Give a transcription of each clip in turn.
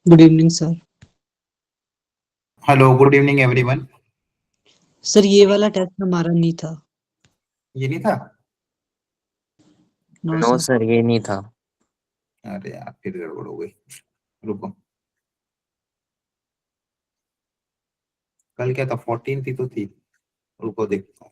Good evening sir. Hello, good evening everyone. Sir ये वाला test हमारा नहीं था। ये नहीं था? No no sir. सर, ये नहीं था। अरे यार, फिर गड़बड़ हो गई। रुको, कल क्या था? 14 थी तो थी। रुको देखता हूँ।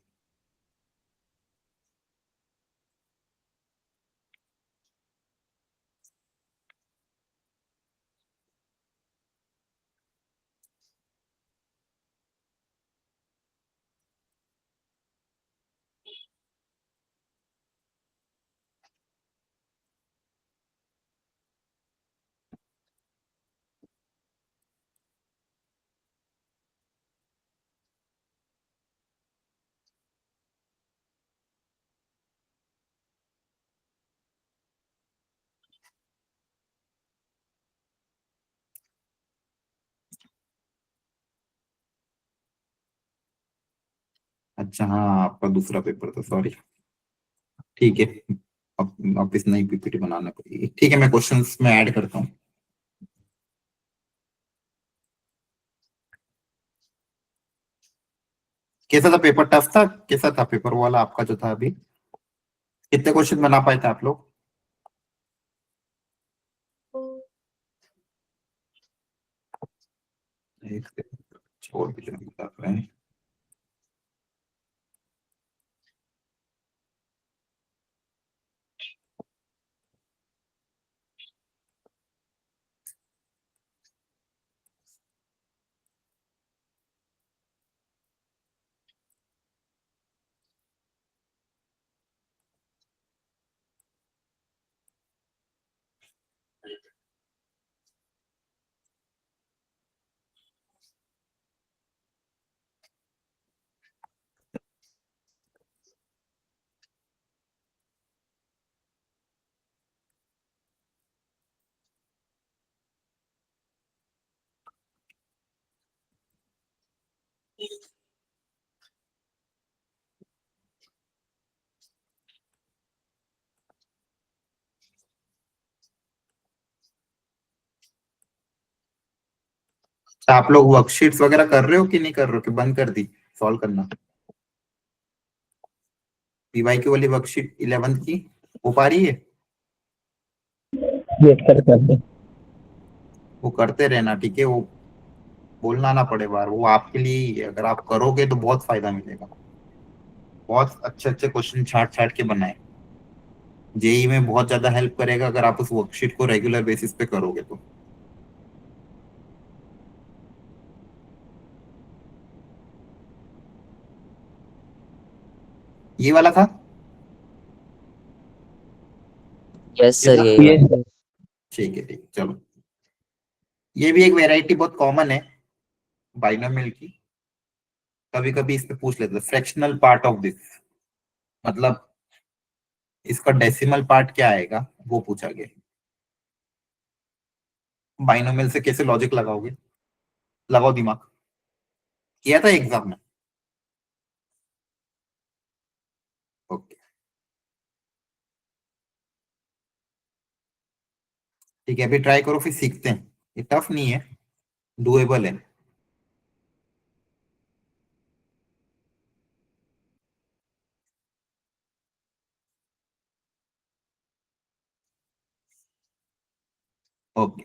अच्छा हाँ, आपका दूसरा पेपर था, सॉरी। ठीक है। अब वापिस नई पीपीटी बनाना पड़ेगी। ठीक है, मैं क्वेश्चंस में ऐड करता हूँ। कैसा था पेपर? टफ था? कैसा था पेपर वाला आपका जो था अभी? कितने क्वेश्चन बना पाए थे आप लोग? एक सेकंड, छोड़ भी बता रहे हैं। तो आप लोग वर्कशीट्स वगैरह कर रहे हो कि नहीं कर रहे हो, कि बंद कर दी सॉल्व करना? पीवाई की वाली वर्कशीट 11th की हो पा रही है? वेट कर वो करते रहना, ठीक है। वो बोलना ना पड़े बार, वो आपके लिए ही है। अगर आप करोगे तो बहुत फायदा मिलेगा। बहुत अच्छे अच्छे क्वेश्चन छाट छाट के बनाए। जेई में बहुत ज्यादा हेल्प करेगा अगर आप उस वर्कशीट को रेगुलर बेसिस पे करोगे तो। ये वाला था? यस ये सर, था? यही ये बात। ठीक है, ठीक है, चलो। ये भी एक वेराइटी बहुत कॉमन है बाइनोमियल की। कभी कभी इस पे पूछ लेते हैं फ्रैक्शनल पार्ट ऑफ दिस, मतलब इसका डेसिमल पार्ट क्या आएगा, वो पूछा गया। बाइनोमियल से कैसे लॉजिक लगाओगे? लगाओ दिमाग। किया था एग्जाम में? ओके, ठीक है, अभी ट्राई करो, फिर सीखते हैं। ये टफ नहीं है, डुएबल है। ओके।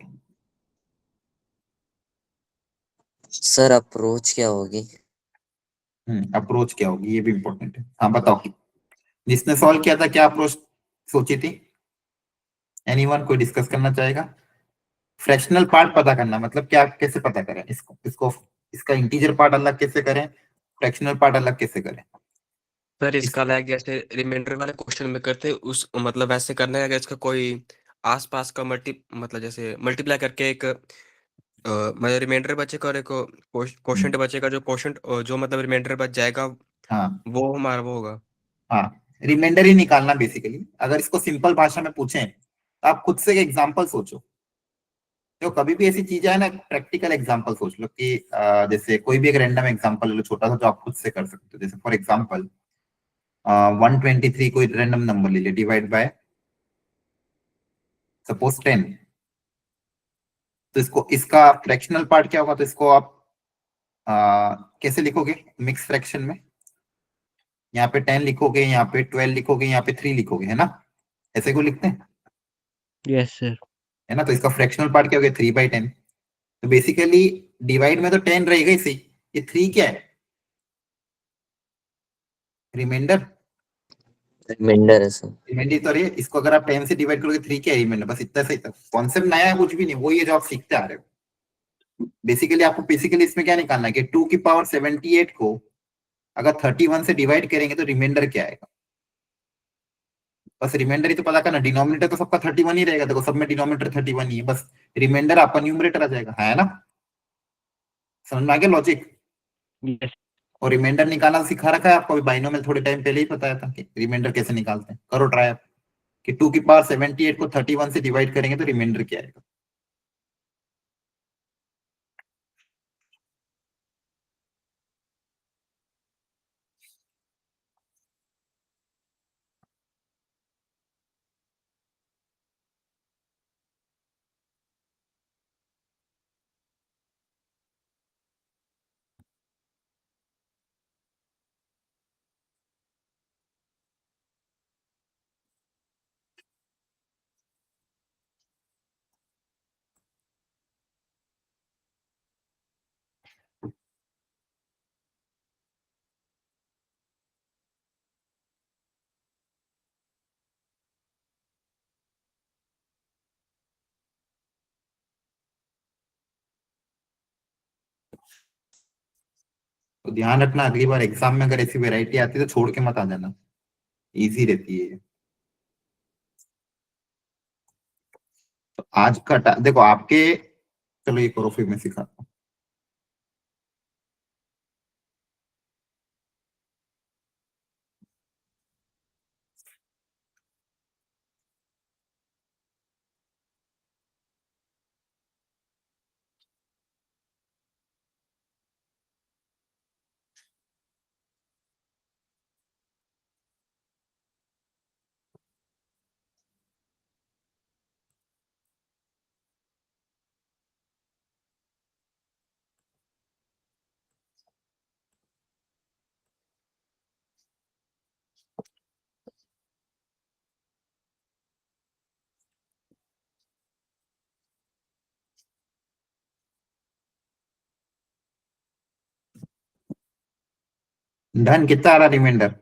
सर अप्रोच क्या होगी? अप्रोच क्या होगी, ये भी इम्पोर्टेंट है। हाँ बताओ, जिसने सॉल्व किया था क्या अप्रोच सोची थी? एनीवन कोई डिस्कस करना चाहेगा? फ्रैक्शनल पार्ट पता करना मतलब क्या, कैसे पता करें इसको इसका इंटीजर पार्ट अलग कैसे करें, फ्रैक्शनल पार्ट अलग कैसे करें? सर इस इसका लाइक जैसे रिमाइंडर वाले क्वेश्चन में करते हैं उस मतलब ऐसे करना है। अगर इसका कोई आसपास का मतलब जैसे मल्टीप्लाई करके एक मतलब रिमाइंडर बचेगा और एक क्वोशंट बचेगा। जो क्वोशंट जो मतलब रिमाइंडर बच जाएगा हाँ वो हमारा वो होगा। हाँ, रिमाइंडर ही निकालना बेसिकली। अगर इसको सिंपल भाषा में पूछें तो आप खुद से एक एग्जांपल सोचो। तो कभी भी ऐसी चीज है ना, प्रैक्टिकल एग्जांपल सोच लो कि जैसे कोई भी एक रैंडम एग्जांपल ले लो छोटा सा, जो आप खुद से कर सकते हो। जैसे फॉर एग्जांपल 123 कोई रैंडम नंबर ले लिया, डिवाइड बाय सपोज 10। तो इसको, इसका फ्रैक्शनल पार्ट क्या होगा, तो इसको आप कैसे लिखोगे मिक्स फ्रैक्शन में, यहाँ पे 10 लिखोगे, यहाँ पे 12 लिखोगे, यहाँ पे 3 लिखोगे, है ना, ऐसे को लिखते हैं, यस सर। है ना। तो इसका फ्रैक्शनल पार्ट क्या हो गया, 3/10। तो बेसिकली डिवाइड में तो 10 रहेगा ही सही, ये 3 क्या है, रिमाइंडर, रिमाइंडर है सर। रिमाइंडर तो है। इसको अगर आप 10 से डिवाइड करोगे 3 क्या है, रिमाइंडर, बस इतना सही था। कॉन्सेप्ट नया है कुछ भी नहीं, वही है जो आप सीखते आ रहे हो। बेसिकली आपको बेसिकली इसमें क्या निकालना है कि 2 की पावर 78 को अगर 31 से डिवाइड करेंगे तो रिमाइंडर क्या आएगा, बस रिमाइंडर ही तो पता करना। डिनोमिनेटर तो सबका 31 ही रहेगा, देखो सब में डिनोमिनेटर 31 ही है, बस रिमाइंडर आपका न्यूमरेटर आ जाएगा, है ना। समझ में आ गया लॉजिक। यस। और रिमाइंडर निकालना सिखा रखा है आपको, अभी बाइनोमियल थोड़े टाइम पहले ही बताया था कि रिमाइंडर कैसे निकालते हैं, करो ट्राई आप कि 2 की पावर 78 को 31 से डिवाइड करेंगे तो रिमाइंडर क्या आएगा। तो ध्यान रखना, अगली बार एग्जाम में अगर ऐसी वेराइटी आती है तो छोड़ के मत आ जाना, इजी रहती है। तो आज का देखो आपके, चलो ये करो फिर मैं सिखाता हूँ। धन कितना आ रहा रिमाइंडर,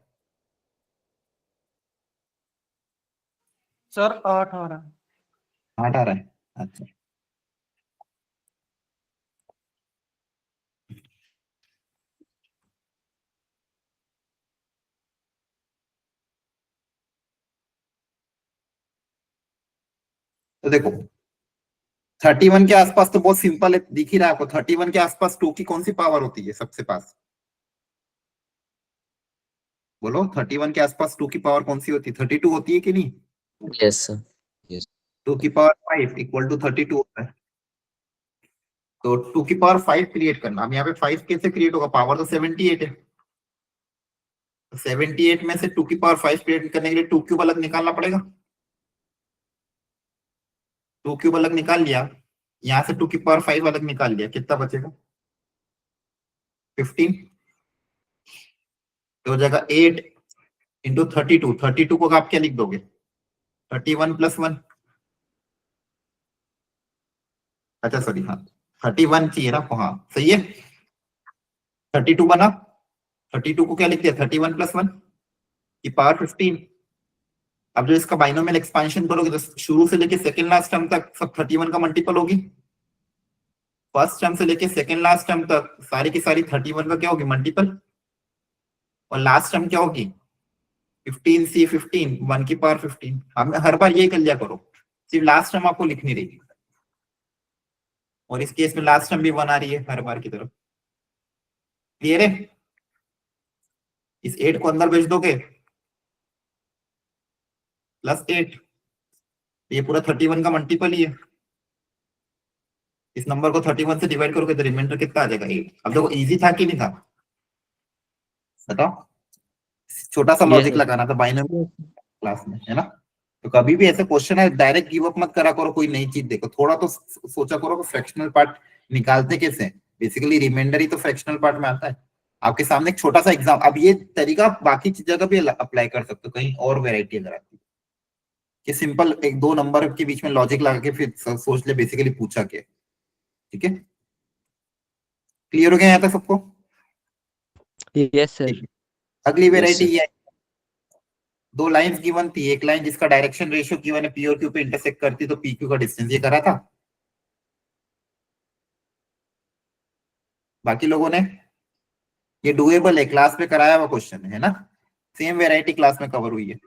सर 8 आ रहा है। 8 आ रहा है, अच्छा। तो देखो 31 के आसपास तो बहुत सिंपल है, दिख ही रहा है आपको। 31 के आसपास 2 की कौन सी पावर होती है सबसे पास, बोलो 31 के आसपास 2 की पावर कौन सी होती है, 32 होती है कि नहीं। Yes sir. 2 की पावर 5 इक्वल टू 32 होता है। तो 2 की पावर 5 क्रिएट करना, अब यहाँ पे 5 कैसे क्रिएट होगा, पावर तो 78 है। 78 में से 2 की पावर 5 क्रिएट करने के लिए 2 क्यूब अलग निकालना पड़ेगा। 2 क्यूब अलग निकाल लिया, यहाँ से 2 की पावर 5 अलग निकाल लिया, कितना बचेगा 15। तो हो जाएगा 8 इंटू 32। 32 को आप क्या लिख दोगे, 31 प्लस 1, अच्छा सॉरी हाँ 31 चाहिए ना आपको, हाँ सही है। 32 बना, 32 को क्या लिख दिया 31 प्लस 1 की पावर 15। अब जो इसका बाइनोमियल एक्सपेंशन करोगे तो शुरू से लेके सेकंड लास्ट टर्म तक सब 31 का मल्टीपल होगी। फर्स्ट टर्म से लेके सेकंड लास्ट टर्म तक सारी की सारी 31 का क्या होगी मल्टीपल, और लास्ट टर्म क्या होगी 15 सी 15 1 की पावर 15। अब हर बार ये कर लिया करो, सिर्फ लास्ट टर्म आपको लिखनी रहेगी, और इस केस में लास्ट टर्म भी 1 आ रही है हर बार की तरफ। क्लियर है, इस 8 को अंदर भेज दोगे प्लस 8, ये पूरा 31 का मल्टीपल ही है। इस नंबर को 31 से डिवाइड करोगे तो रिमाइंडर कितना आ जाएगा 8। अब देखो इजी था कि नहीं था, बताओ। छोटा सा Yes, लॉजिक sir. लगाना था बाइनरी क्लास में, है ना। तो कभी भी ऐसे क्वेश्चन है डायरेक्ट गिव अप मत करा करो, कोई नई चीज देखो, थोड़ा तो सोचा करो फ्रैक्शनल पार्ट निकालते कैसे। बेसिकली रिमाइंडर ही तो फ्रैक्शनल पार्ट में आता है। आपके सामने एक छोटा सा एग्जाम, अब ये तरीका आप बाकी जगह भी अप्लाई कर सकते हो, कहीं और वेराइटी अगर आती है कि सिंपल एक दो नंबर के बीच में लॉजिक लगा के फिर सोच ले बेसिकली पूछा क्या। ठीक है, क्लियर हो गया यहाँ तक सबको? Yes, sir. ठीक है। अगली Yes, वेराइटी sir. ये है, दो लाइंस गिवन थी, एक लाइन जिसका डायरेक्शन रेशियो गिवन है पी और क्यू पे इंटरसेक्ट करती तो पी क्यू का डिस्टेंस, ये करा था बाकी लोगों ने? ये डुएबल है, क्लास में कराया हुआ क्वेश्चन है ना, सेम वेराइटी क्लास में कवर हुई है।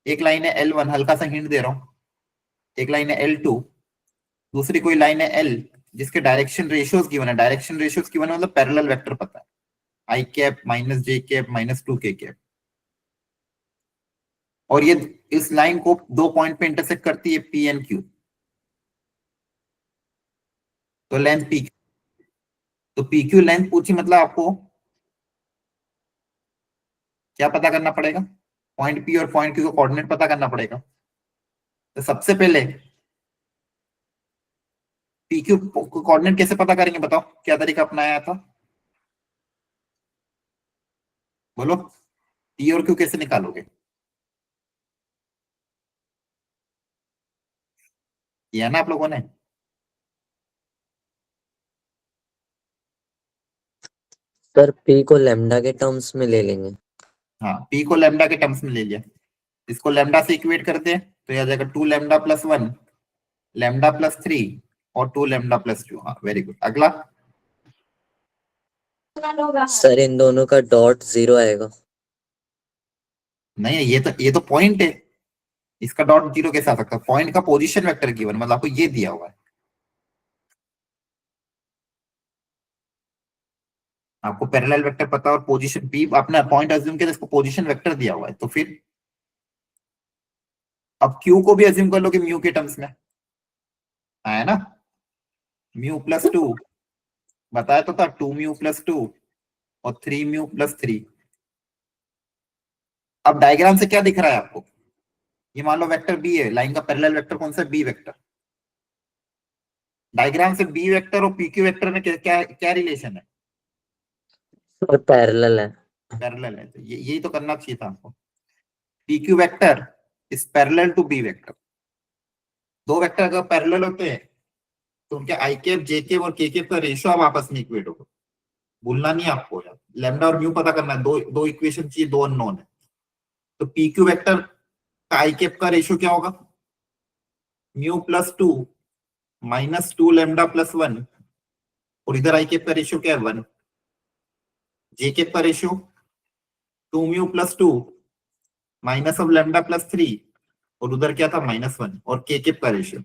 एक लाइन है L1, हल्का सा हिंट दे रहा हूं, एक लाइन है L2, दूसरी कोई लाइन है L जिसके डायरेक्शन रेशियोज गिवन है, डायरेक्शन रेशियोज गिवन है मतलब पैरेलल वेक्टर पता है, आई कैप माइनस जे कैप माइनस 2k कैप, और ये इस लाइन को दो पॉइंट पे इंटरसेक्ट करती है पी एंड क्यू, तो लेंथ पी, तो पी क्यू लेंथ पूछी मतलब आपको क्या पता करना पड़ेगा, पॉइंट पी और पॉइंट क्यू का कोऑर्डिनेट पता करना पड़ेगा। तो सबसे पहले पी क्यू कोऑर्डिनेट कैसे पता करेंगे, बताओ क्या तरीका अपनाया था, बोलो, पी और क्यू कैसे निकालोगे? किया ना आप लोगों ने? सर P को लैम्डा के टर्म्स में ले लेंगे। हाँ, पी को लैम्डा के टर्म्स में ले लिया, इसको लैम्डा से इक्वेट करते हैं तो यह आ जाएगा 2 लैम्डा प्लस 1 लैम्डा प्लस 3 और 2 लैम्डा प्लस 2। हाँ वेरी गुड। अगला, सर इन दोनों का डॉट 0 आएगा। नहीं ये तो पॉइंट है, इसका डॉट 0 कैसे आ सकता है, पॉइंट का पोजीशन वेक्टर गिवन मतलब आपको ये दिया हुआ है, आपको पैरेलल वेक्टर पता और पोजीशन पी अपना पॉइंट अज्यूम किया, इसको पोजीशन वेक्टर दिया हुआ है, तो फिर अब क्यू को भी अज्यूम कर लो कि म्यू के टर्म्स में आया ना, म्यू प्लस 2 बताया तो था, 2 म्यू प्लस 2 और 3 म्यू प्लस 3। अब डायग्राम से क्या दिख रहा है आपको, ये मान लो वेक्टर बी है, लाइन का पैरेलल वेक्टर कौन सा है, बी वेक्टर। डायग्राम से बी वेक्टर और पीक्यू वेक्टर में क्या क्या, क्या रिलेशन है, और पैरेलल है। पैरेलल है, तो यही तो करना चाहिए था आपको। PQ vector is parallel to B vector, दो वेक्टर अगर पैरेलल होते हैं तो उनके आई कैप जे कैप और के कैप का रेशियो आप आपस में इक्वेट होगा, भूलना नहीं आपको यार, लैम्डा और म्यू पता करना है, दो दो इक्वेशन चाहिए, दो अननोन है, तो पीक्यू वेक्टर का आई कैप का रेशियो क्या होगा, mu plus 2 minus 2 lambda plus 1, और इधर आई कैप का रेशियो क्या है 1, जे कैप का ratio 2 mu plus 2 minus of lambda plus 3, और उधर क्या था -1, और के कैप का ratio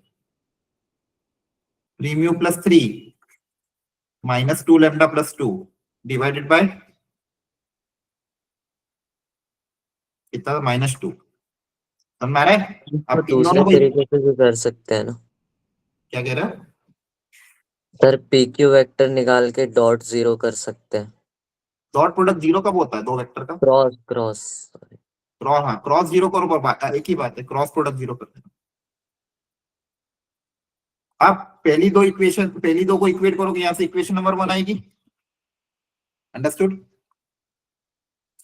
3 mu plus 3 minus 2 lambda plus 2 divided by कितना, -2। समझ में आ रहा है? तो अब इन दूसरे दोनों को तरीके से भी कर सकते हैं ना क्या कह रहे हो, सर, PQ वेक्टर निकाल के डॉट 0 कर सकते हैं। डॉट प्रोडक्ट जीरो कब होता है दो वेक्टर का, क्रॉस क्रॉस क्रॉस, हाँ क्रॉस जीरो करो, एक ही बात है, क्रॉस प्रोडक्ट जीरो कर देना। आप पहली दो को इक्वेट करोगे, यहां से इक्वेशन नंबर 1 आएगी, अंडरस्टूड,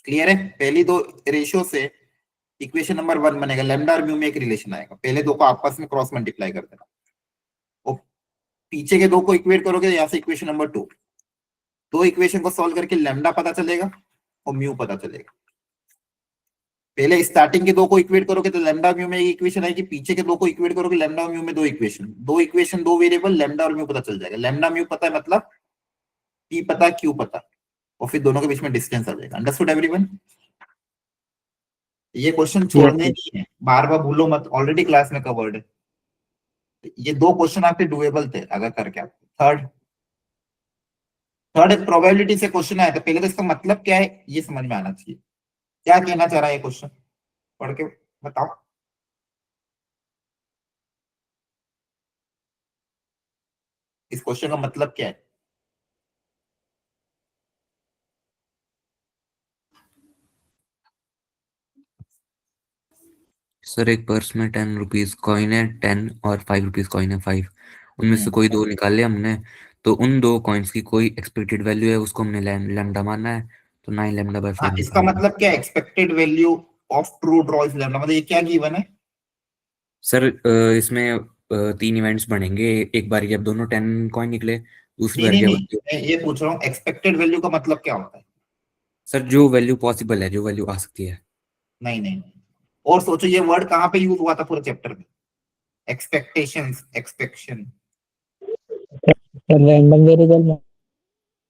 क्लियर है? पहली दो रेशियो से इक्वेशन नंबर 1 बनेगा, लैम्डा और म्यू में एक रिलेशन आएगा, पहले दो को आपस में क्रॉस मल्टीप्लाई कर देना, और पीछे के दो को इक्वेट करोगे यहां से इक्वेशन नंबर 2, दो इक्वेशन को सॉल्व करके लैम्डा पता चलेगा और म्यू पता चलेगा। पहले स्टार्टिंग के दो को इक्वेट करोगे तो लैम्डा म्यू में एक इक्वेशन आएगी, पीछे के दो को इक्वेट करोगे लैम्डा और म्यू में दो इक्वेशन दो वेरिएबल लैम्डा और म्यू पता चल जाएगा, लैम्डा म्यू पता है मतलब पी पता क्यू पता, और फिर दोनों के बीच में डिस्टेंस आ जाएगा। Understood everyone? ये क्वेश्चन छोड़ने नहीं है, बार बार भूलो मत, ऑलरेडी क्लास में कवर्ड है। ये दो क्वेश्चन आपके डुएबल थे अगर करके आप थर्ड थर्ड एक प्रोबेबिलिटी से क्वेश्चन आया, तो पहले तो इसका मतलब क्या है ये समझ में आना चाहिए, क्या कहना चाह रहा है ये क्वेश्चन, पढ़ के बताओ। इस क्वेश्चन का मतलब क्या है? सर एक पर्स में 10 रुपीज कॉइन है 10 और 5 रुपीज कॉइन है 5 उनमें से कोई दो निकाले हमने तो उन दो कॉइन्स की कोई एक्सपेक्टेड वैल्यू है उसको हमने लैम्डा मानना है तो 9 लैम्डा बाय 4 इसका मतलब क्या expected value of true draw is lambda, मतलब ये क्या गिवन है? सर इसमें 3 इवेंट्स बनेंगे एक बार जब दोनों 10 कॉइन निकले दूसरी नहीं बार नहीं जब मैं ये पूछ रहा हूँ एक्सपेक्टेड वैल्यू का मतलब क्या होता है? सर जो वैल्यू पॉसिबल है जो वैल्यू आ सकती है। नहीं नहीं, और सोचो ये वर्ड कहाँ पे यूज हुआ था पूरे चैप्टर में? Expectations, expectation. रैंडम वेरिएबल में।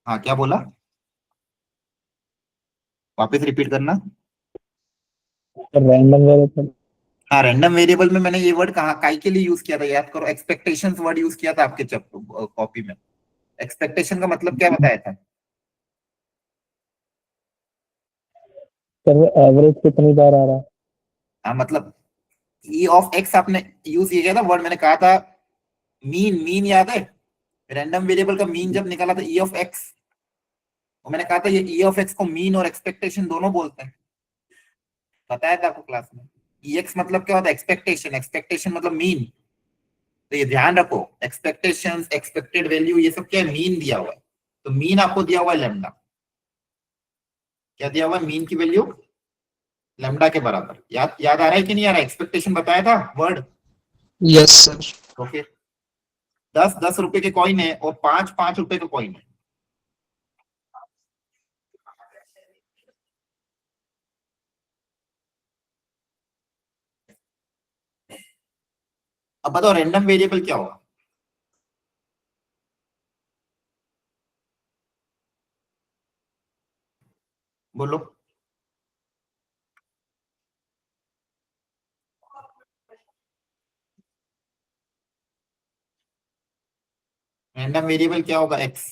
हाँ क्या बोला, वापस रिपीट करना। Random variable. हाँ रैंडम वेरिएबल में मैंने ये वर्ड कहाँ काय के लिए यूज किया था याद करो, एक्सपेक्टेशंस वर्ड यूज किया था आपके चैप्टर कॉपी में। एक्सपेक्टेशन का मतलब क्या बताया था? सर एवरेज कितनी बार आ रहा है? हाँ मतलब ई ऑफ एक्स आपने यूज किया था वर्ड, मैंने कहा था मीन, मीन याद है? रैंडम वेरिएबल का मीन जब निकाला था ई ऑफ एक्स, तो मैंने कहा था ये ई ऑफ एक्स को मीन और एक्सपेक्टेशन दोनों बोलते हैं, बताया था आपको क्लास में। ई एक्स मतलब क्या होता है? एक्सपेक्टेशन, एक्सपेक्टेशन मतलब मीन। तो ये ध्यान रखो, एक्सपेक्टेशंस, एक्सपेक्टेड वैल्यू, ये सब क्या है? मीन दिया हुआ है। तो मीन आपको दिया हुआ है लैम्डा। क्या दिया हुआ है? मीन की वैल्यू लैम्डा के बराबर। याद आ रहा है कि नहीं आ रहा है? एक्सपेक्टेशन बताया था वर्ड। Yes sir. ओके, 10 रुपए के कॉइन है और 5 रुपए के कॉइन है। अब बताओ रैंडम वेरिएबल क्या होगा? बोलो। रैंडम वेरिएबल क्या होगा? एक्स।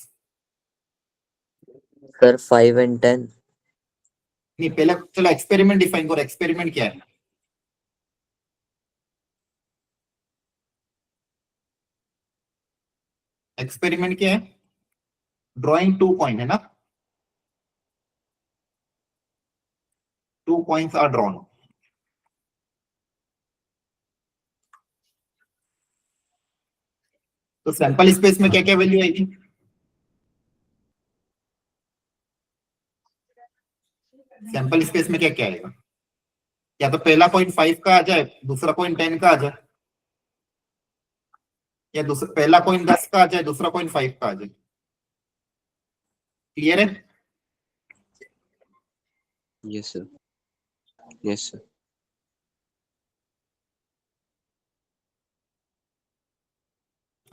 Sir 5 and 10। नहीं पहले चलो एक्सपेरिमेंट डिफाइन करो, एक्सपेरिमेंट क्या है? एक्सपेरिमेंट क्या है? ड्रॉइंग 2 कॉइन है ना, 2 coins are drawn। तो सैंपल स्पेस में क्या क्या वैल्यू आएगी? सैंपल स्पेस में क्या क्या आएगा? या तो पहला कॉइन 5 का आ जाए, दूसरा कॉइन 10 का आ जाए, या दूसरा पहला कॉइन 10 का आ जाए, दूसरा कॉइन 5 का आ जाए। क्लियर है? Yes sir. Yes sir.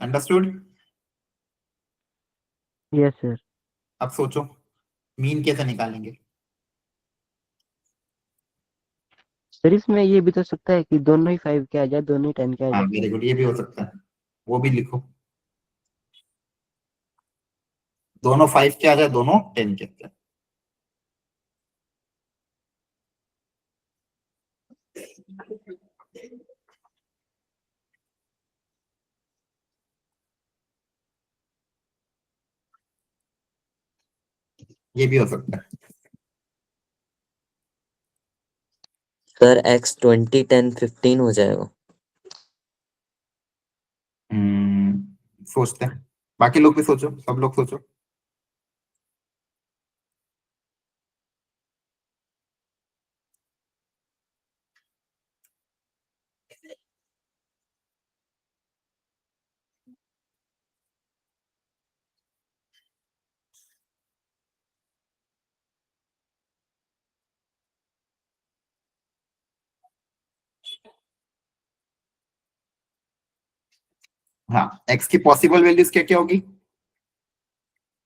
Understood? Yes sir. अब सोचो मीन कैसे निकालेंगे? सर इसमें ये भी तो सकता है कि दोनों ही 5 के आ जाए, दोनों ही 10 के आ हाँ जाए। वेरी गुड, ये भी हो सकता है, वो भी लिखो। दोनों 5 के आ जाए, दोनों 10 के आ जाए। ये भी हो सकता है। सर x 20 10 15 हो जाएगा। सोचते हैं, बाकी लोग भी सोचो, सब लोग सोचो। हाँ एक्स की पॉसिबल वैल्यूज क्या क्या होगी?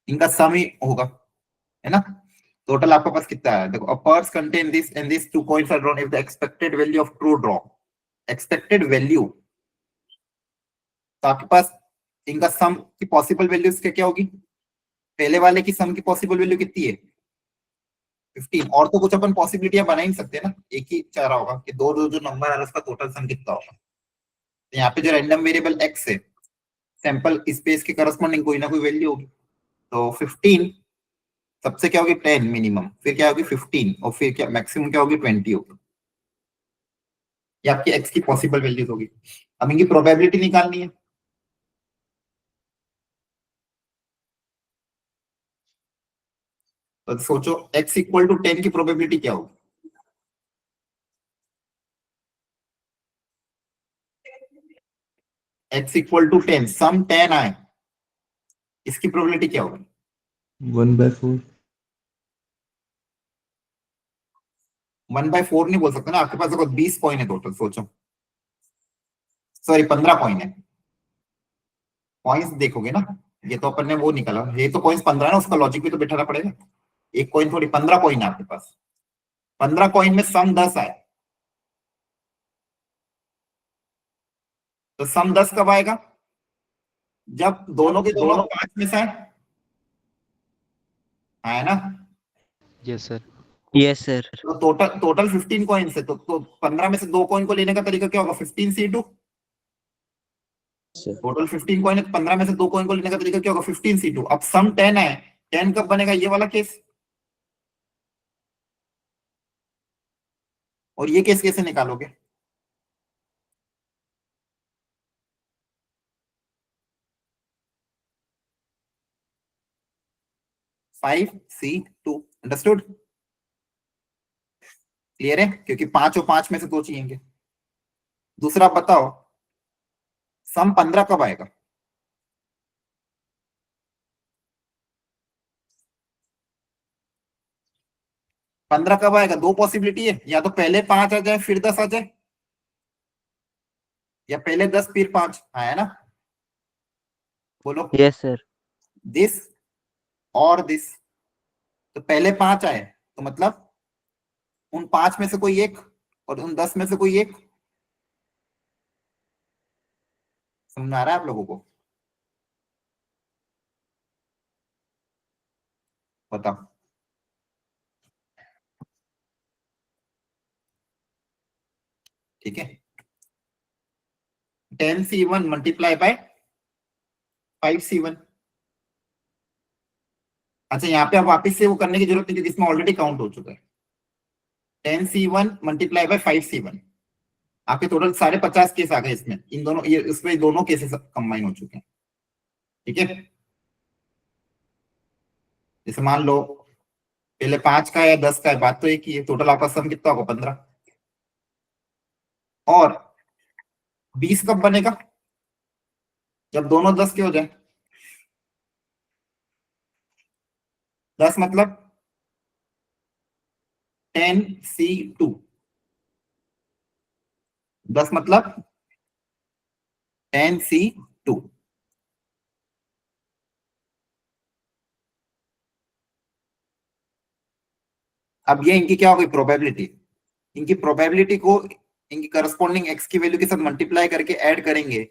इनका सम ही होगा, है ना? टोटल आपके पास कितना है? देखो, a purse contain this and these 2 coins are drawn if the expected value of true draw, expected value, तो आपके पास इनका सम की पॉसिबल वैल्यूज क्या क्या होगी? पहले वाले की सम की पॉसिबल वैल्यू कितनी है? 15। और तो कुछ अपन पॉसिबिलिटियां बना ही नहीं सकते ना, एक ही चाह रहा होगा कि दो दो जो नंबर आ रहा है उसका टोटल सम कितना होगा। तो यहाँ पे जो रैंडम वेरिएबल एक्स है, सैंपल स्पेस के करस्पॉन्डिंग कोई ना कोई वैल्यू होगी। तो 15 सबसे क्या होगी? 10 मिनिमम, फिर क्या होगी? 15, और फिर क्या मैक्सिमम क्या होगी? 20 होगी। ये आपकी x की पॉसिबल वैल्यूज होगी। अब इनकी प्रोबेबिलिटी निकालनी है। तो सोचो x इक्वल टू 10 की प्रोबेबिलिटी क्या होगी? x इक्वल टू 10, सम 10 आए, इसकी प्रोबेबिलिटी क्या होगी? 1/4। 1/4 नहीं बोल सकते ना, आपके पास देखो 20 कॉइन है टोटल, सोचो, सॉरी 15 कॉइन है। कॉइन्स देखोगे ना, ये तो अपन ने वो निकाला, ये तो कॉइन्स 15 है ना, उसका लॉजिक भी तो बैठाना पड़ेगा। एक कॉइन थोड़ी, 15 कॉइन है आपके पास। 15 कॉइन में सम 10 आए, तो सम 10 कब आएगा? जब दोनों के दोनों 5 में से आए ना। Yes sir. Yes sir. तो टोटल टोटल 15 कॉइन्स है, तो 15 में से 2 कॉइन को लेने का तरीका क्या होगा? 15c2। सर टोटल 15 कॉइन है, 15 में से 2 कॉइन को लेने का तरीका क्या होगा? 15c2। अब सम 10 है, 10 कब बनेगा? ये वाला केस। और ये केस कैसे निकालोगे? Five C two. Understood? Clear है? क्योंकि 5 और 5 में से 2 चाहिए। दूसरा बताओ, सम 15 कब आएगा? पंद्रह कब आएगा? 2 पॉसिबिलिटी है, या तो पहले 5 आ जाए फिर 10 आ जाए, या पहले 10 फिर 5 आया ना। बोलो यस सर। दिस और दिस। तो पहले 5 आए, तो मतलब उन 5 में से कोई एक, और उन 10 में से कोई एक। समझ आ रहा है आप लोगों को? बताओ। ठीक है, 10c1 मल्टीप्लाई बाय 5c1। अच्छा, यहाँ पे अब वापिस से वो करने की जरूरत नहीं क्योंकि इसमें ऑलरेडी काउंट हो चुका है। 10c1 मल्टीप्लाई बाय 5c1, आपके टोटल 50 केस आ गए इसमें। इन दोनों, ये इसमें दोनों केसेस कंबाइन हो चुके हैं। ठीक है, जैसे मान लो पहले 5 का या 10 का है, बात तो एक ही है। टोटल आपका सम कितना होगा? 15। और 20 कब बनेगा? जब दोनों 10 के हो जाए। 10 मतलब 10c2। 10 मतलब 10c2। अब ये इनकी क्या हो गई? प्रोबेबिलिटी। इनकी प्रोबेबिलिटी को इनकी करस्पॉन्डिंग एक्स की वैल्यू के साथ मल्टीप्लाई करके ऐड करेंगे,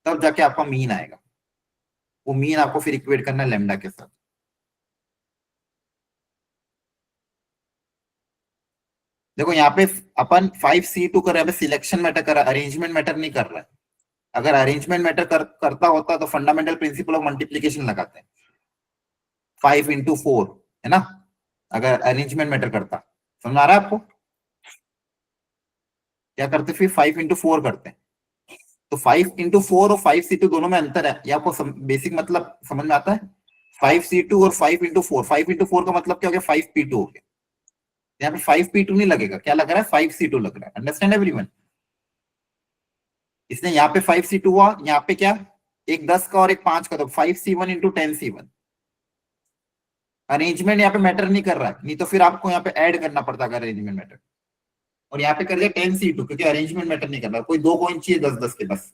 तब जाके आपका मीन आएगा। वो मीन आपको फिर इक्वेट करना है लैम्डा के साथ। देखो यहाँ पे अपन 5c2 कर रहे हैं, सिलेक्शन मैटर कर रहा है, अरेंजमेंट मैटर नहीं कर रहा है। अगर अरेंजमेंट मैटर करता होता तो फंडामेंटल प्रिंसिपल ऑफ मल्टीप्लीकेशन लगाते हैं, 5 into 4, है ना। अगर अरेंजमेंट मैटर करता, समझ आ रहा है आपको? क्या करते फिर? 5 into 4 करते हैं। तो 5 into 4 और 5c2 दोनों में अंतर है, ये आपको बेसिक मतलब समझ में आता है? 5c2 और 5 into 4, 5 into 4 का मतलब क्या हो गया? 5p2 हो गया। यहाँ पे 5p2 नहीं लगेगा, क्या लग रहा है? 5c2 लग रहा है। Understand everyone? इसलिए यहाँ पे 5c2 हुआ, यहाँ पे क्या? एक 10 का और एक 5 का, तो 5c1 into 10c1। अरेंजमेंट यहाँ पे मैटर नहीं कर रहा है, नहीं तो फिर आपको यहाँ पे ऐड करना पड़ता अगर अरेंजमेंट मैटर। और यहाँ पे कर दिया 10c2 क्योंकि अरेंजमेंट मैटर नहीं कर रहा। कोई 2 कॉइन चाहिए 10-10 के, बस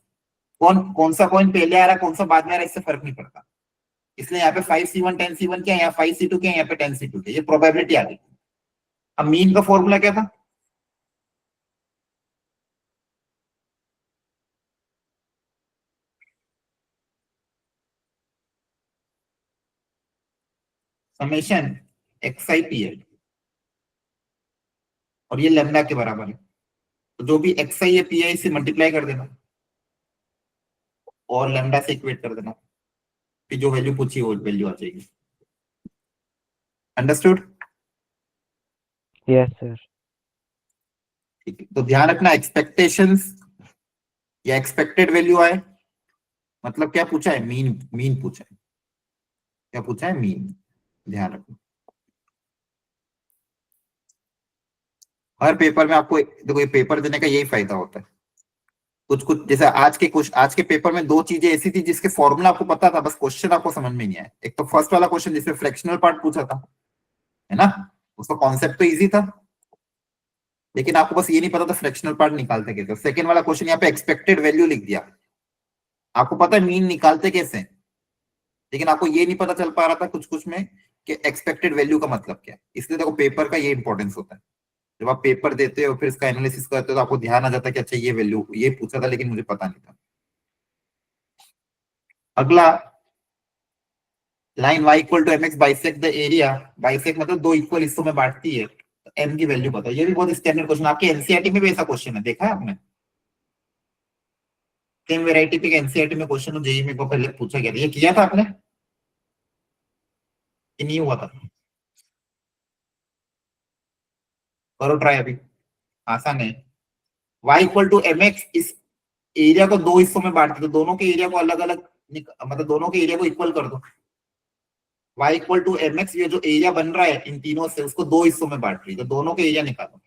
कौन सा कॉइन पहले आ रहा है कौन सा बाद में आ रहा है इससे फर्क नहीं पड़ता। इसलिए यहाँ पे 5c1 10c1 क्या है, यहाँ 5c2 क्या है, यहाँ पे 10c2 क्या है। ये प्रोबेबिलिटी आ गई। अब मीन का फॉर्मूला क्या था? समेशन xi pl, और ये लैम्डा के बराबर है। तो जो भी xi है pi से मल्टीप्लाई कर देना और लैम्डा से इक्वेट कर देना, फिर जो वैल्यू पूछी वो वैल्यू आ जाएगी। अंडरस्टूड? Yes sir. ठीक है, तो ध्यान रखना एक्सपेक्टेशंस या एक्सपेक्टेड वैल्यू आए, मतलब क्या पूछा है, मीन, मीन पूछा है, क्या पूछा है, मीन, ध्यान रखना। हर पेपर में आपको देखो, ये पेपर देने का यही फायदा होता है। कुछ कुछ जैसे आज के पेपर में दो चीजें ऐसी थी जिसके फॉर्मूला आपको पता था, बस क्वेश्चन आपको समझ में नहीं आया। एक तो फर्स्ट वाला क्वेश्चन जिसमें फ्रैक्शनल पार्ट पूछा था, है ना, उसका कॉन्सेप्ट तो इजी था, लेकिन आपको बस ये नहीं पता था फ्रैक्शनल पार्ट निकालते कैसे। सेकंड वाला क्वेश्चन यहाँ पे एक्सपेक्टेड वैल्यू लिख दिया, आपको पता है मीन निकालते कैसे, लेकिन आपको ये नहीं पता चल पा रहा था कुछ कुछ में कि एक्सपेक्टेड वैल्यू का मतलब क्या है। इसलिए देखो पेपर का ये इंपॉर्टेंस होता है, जब आप पेपर देते हो फिर इसका एनालिसिस करते हो तो आपको ध्यान आ जाता है कि अच्छा ये वैल्यू ये पूछा था लेकिन मुझे पता नहीं था। अगला line y equal to mx bisect the area, bisect मतलब दो इक्वल हिस्सों में बांटती है, तो m की वैल्यू पता है। ये भी बहुत स्टैंडर्ड क्वेश्चन, आपके एनसीईआरटी में भी ऐसा क्वेश्चन है, देखा है आपने, सेम वेराइटी पे एनसीईआरटी में क्वेश्चन जेईई में को पहले पूछा गया था, ये किया था आपने कि नहीं हुआ था, करो ट्राई अभी, आसान है। y इक्वल टू mx इस एरिया को दो हिस्सों में बांटते, तो दोनों के एरिया को अलग अलग मतलब दोनों के एरिया को इक्वल कर दो। y इक्वल टू mx, ये जो एरिया बन रहा है इन तीनों से उसको दो हिस्सों में बांट रही है, तो दोनों के एरिया निकालो।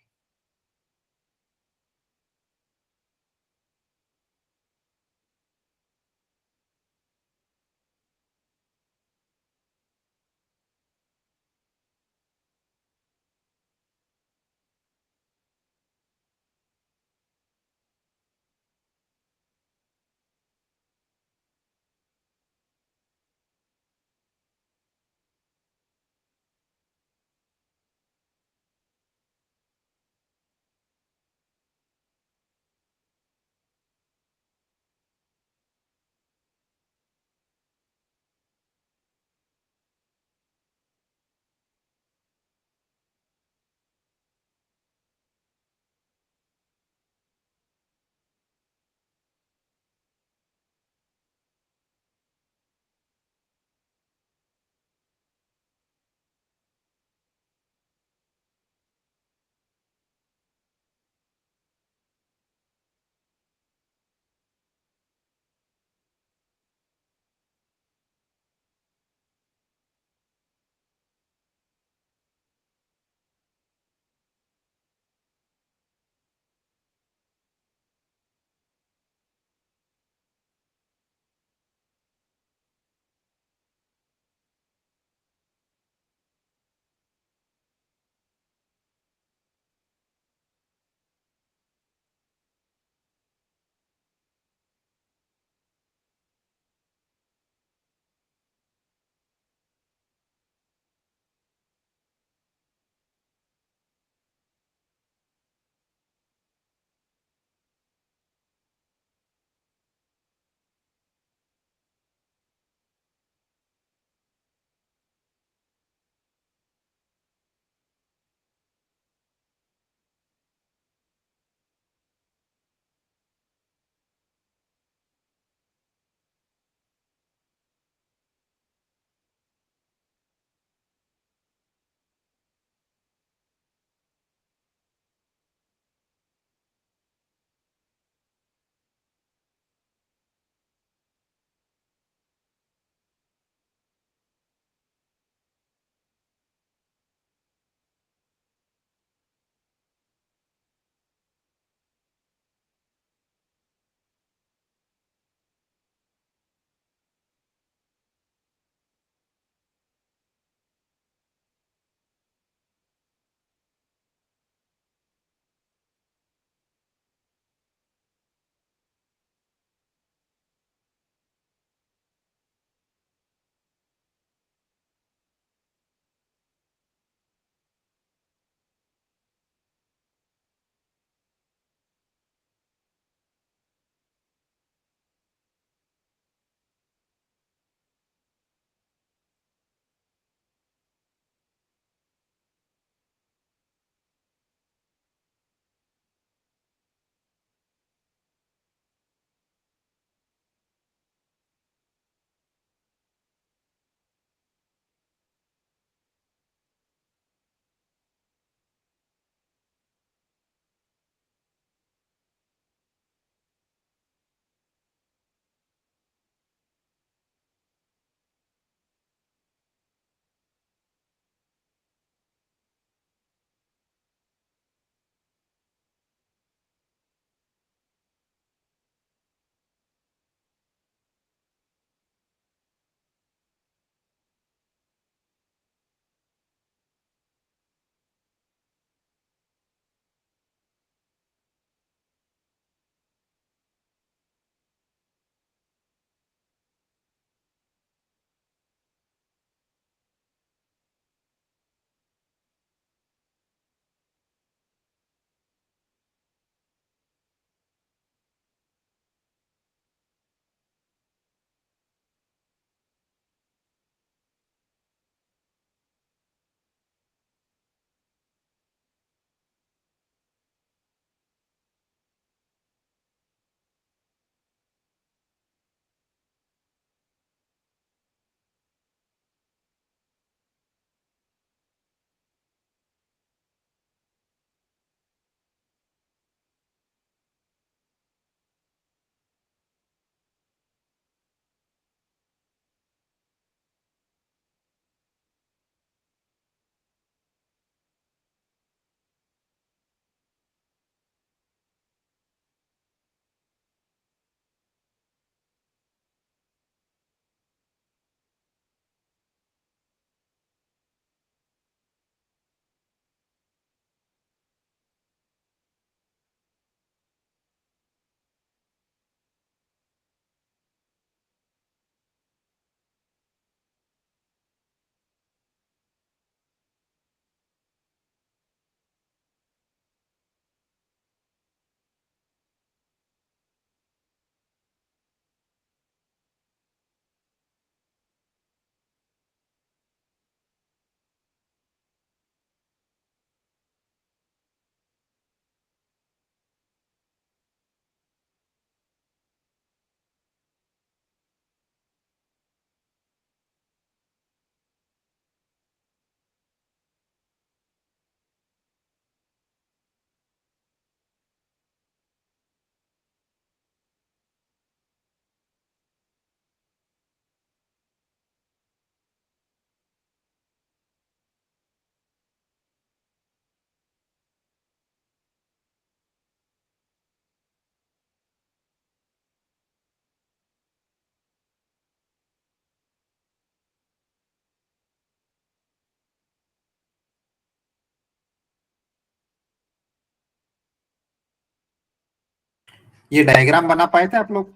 ये डायग्राम बना पाए थे आप लोग?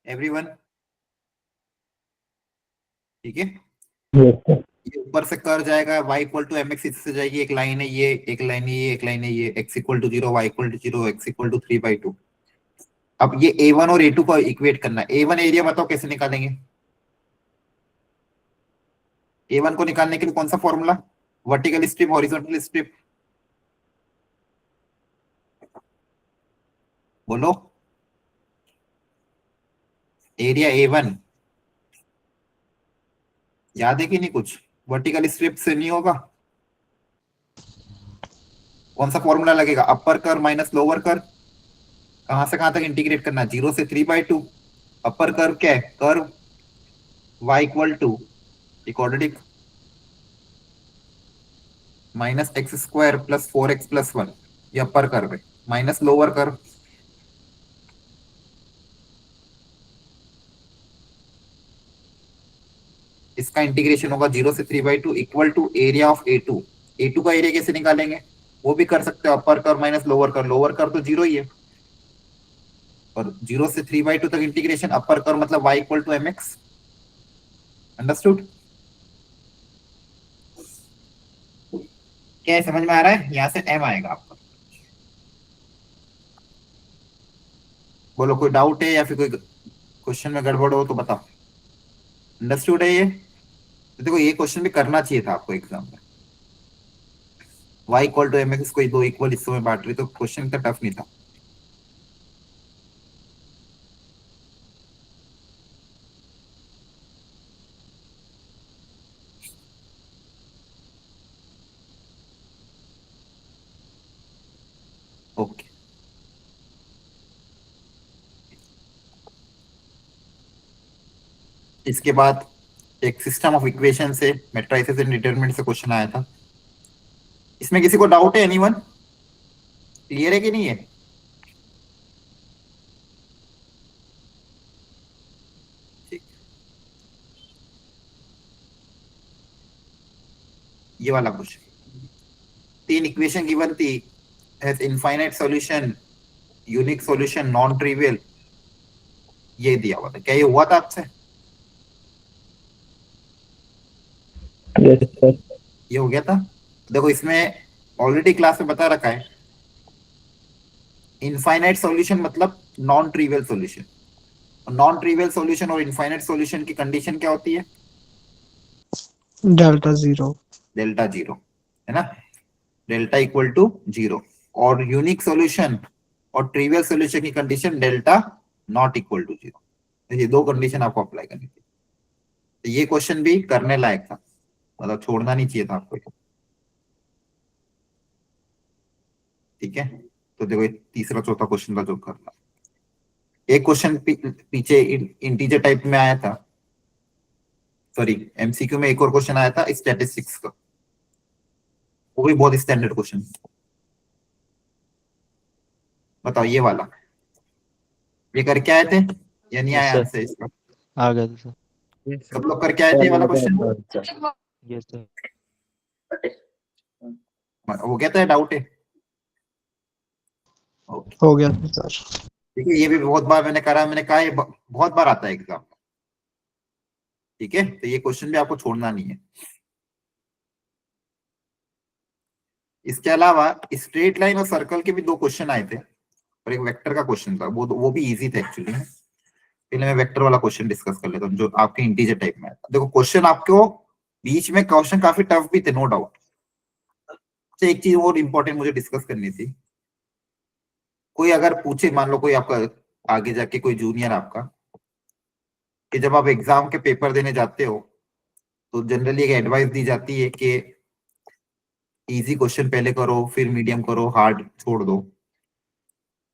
एवरीवन? ठीक है, ये ऊपर से कर जाएगा y इक्वल टू mx, इससे जाएगी एक लाइन है ये, एक लाइन है ये, एक लाइन है ये, x equal to 0, y equal to 0, x equal to 3/2। अब ये a1 और a2 को इक्वेट करना है। a1 एरिया बताओ कैसे निकालेंगे? a1 को निकालने के लिए कौन सा formula? Vertical strip, horizontal strip, बोलो। एरिया a1 याद है कि नहीं कुछ? वर्टिकल स्ट्रिप से नहीं होगा? कौन सा फॉर्मूला लगेगा? अपर कर माइनस लोअर कर। कहां से कहां तक इंटीग्रेट करना? 0 से 3/2। अपर कर्व क्या है? Curve y equal to quadratic minus X square plus 4x plus 1, ये अपर कर्व है। माइनस लोअर कर्व इसका इंटीग्रेशन होगा 0 से 3/2 equal to area of a2। a2 का एरिया कैसे निकालेंगे? वो भी कर सकते हो, upper curve minus lower curve. Lower curve तो 0 ही है, और 0 से 3/2 तक इंटीग्रेशन, अपर कर्व मतलब y equal to mx। Understood? क्या समझ में आ रहा है? यहां से m आएगा आपका। बोलो कोई डाउट है या फिर कोई क्वेश्चन में गड़बड़ हो तो बताओ। अंडरस्टूड है ये? तो देखो ये क्वेश्चन भी करना चाहिए था आपको एग्जाम में। y इक्वल टू mx को दो इक्वल हिस्सों में बांट रही, तो क्वेश्चन इतना टफ नहीं था। ओके, इसके बाद एक सिस्टम ऑफ इक्वेशन से मैट्रिसेस एंड डिटरमिनेंट से क्वेश्चन आया था। इसमें किसी को डाउट है? एनीवन? क्लियर है कि नहीं है? ठीक, ये वाला क्वेश्चन, 3 इक्वेशन गिवन थी, has infinite solution, unique solution, non trivial, ये दिया हुआ था। क्या ये हुआ था आपसे? ये हो गया था। देखो इसमें ऑलरेडी क्लास में बता रखा है, इनफाइनाइट सॉल्यूशन मतलब non trivial solution. Non trivial solution और इनफाइनाइट सॉल्यूशन की कंडीशन क्या होती है? Delta zero. डेल्टा जीरो, है ना? Delta equal to 0। और यूनिक सॉल्यूशन और ट्रिवियल सॉल्यूशन की condition delta not equal to 0। ये दो कंडीशन आपको अप्लाई करनी थी। तो ये क्वेश्चन भी करने लायक था, मतलब छोड़ना नहीं चाहिए था आपको। ठीक है, तो देखो ये तीसरा चौथा क्वेश्चन का जो करना। एक क्वेश्चन पीछे इंटीजर टाइप में आया था, सॉरी एमसीक्यू में एक और क्वेश्चन आया था स्टैटिस्टिक्स का, वो भी बहुत स्टैंडर्ड क्वेश्चन। बताओ ये वाला, ये करके आए थे या नहीं आया आंसर इसका? आ गया सर। सब लोग करके आए थे ये वाला क्वेश्चन? Yes sir. वो कहता है डाउट है? ओके, हो गया सर। ठीक है, ये भी बहुत बार मैंने करा, मैंने कहा ये बहुत बार आता है एग्जाम में। ठीक है, तो ये क्वेश्चन भी आपको छोड़ना नहीं है। इसके अलावा स्ट्रेट लाइन और सर्कल के भी दो क्वेश्चन आए थे, और एक वेक्टर का क्वेश्चन था, वो भी इजी था एक्चुअली। पहले मैं वेक्टर वाला क्वेश्चन डिस्कस कर लेता हूँ जो आपके इंटीजर टाइप में आता। देखो क्वेश्चन आपको बीच में क्वेश्चन काफी टफ भी थे, नो डाउट। तो एक चीज और इंपॉर्टेंट मुझे डिस्कस करनी थी। कोई अगर पूछे, मान लो कोई आपका आगे जाके कोई जूनियर आपका, कि जब आप एग्जाम के पेपर देने जाते हो तो जनरली एक एडवाइस दी जाती है कि इजी क्वेश्चन पहले करो, फिर मीडियम करो, हार्ड छोड़ दो।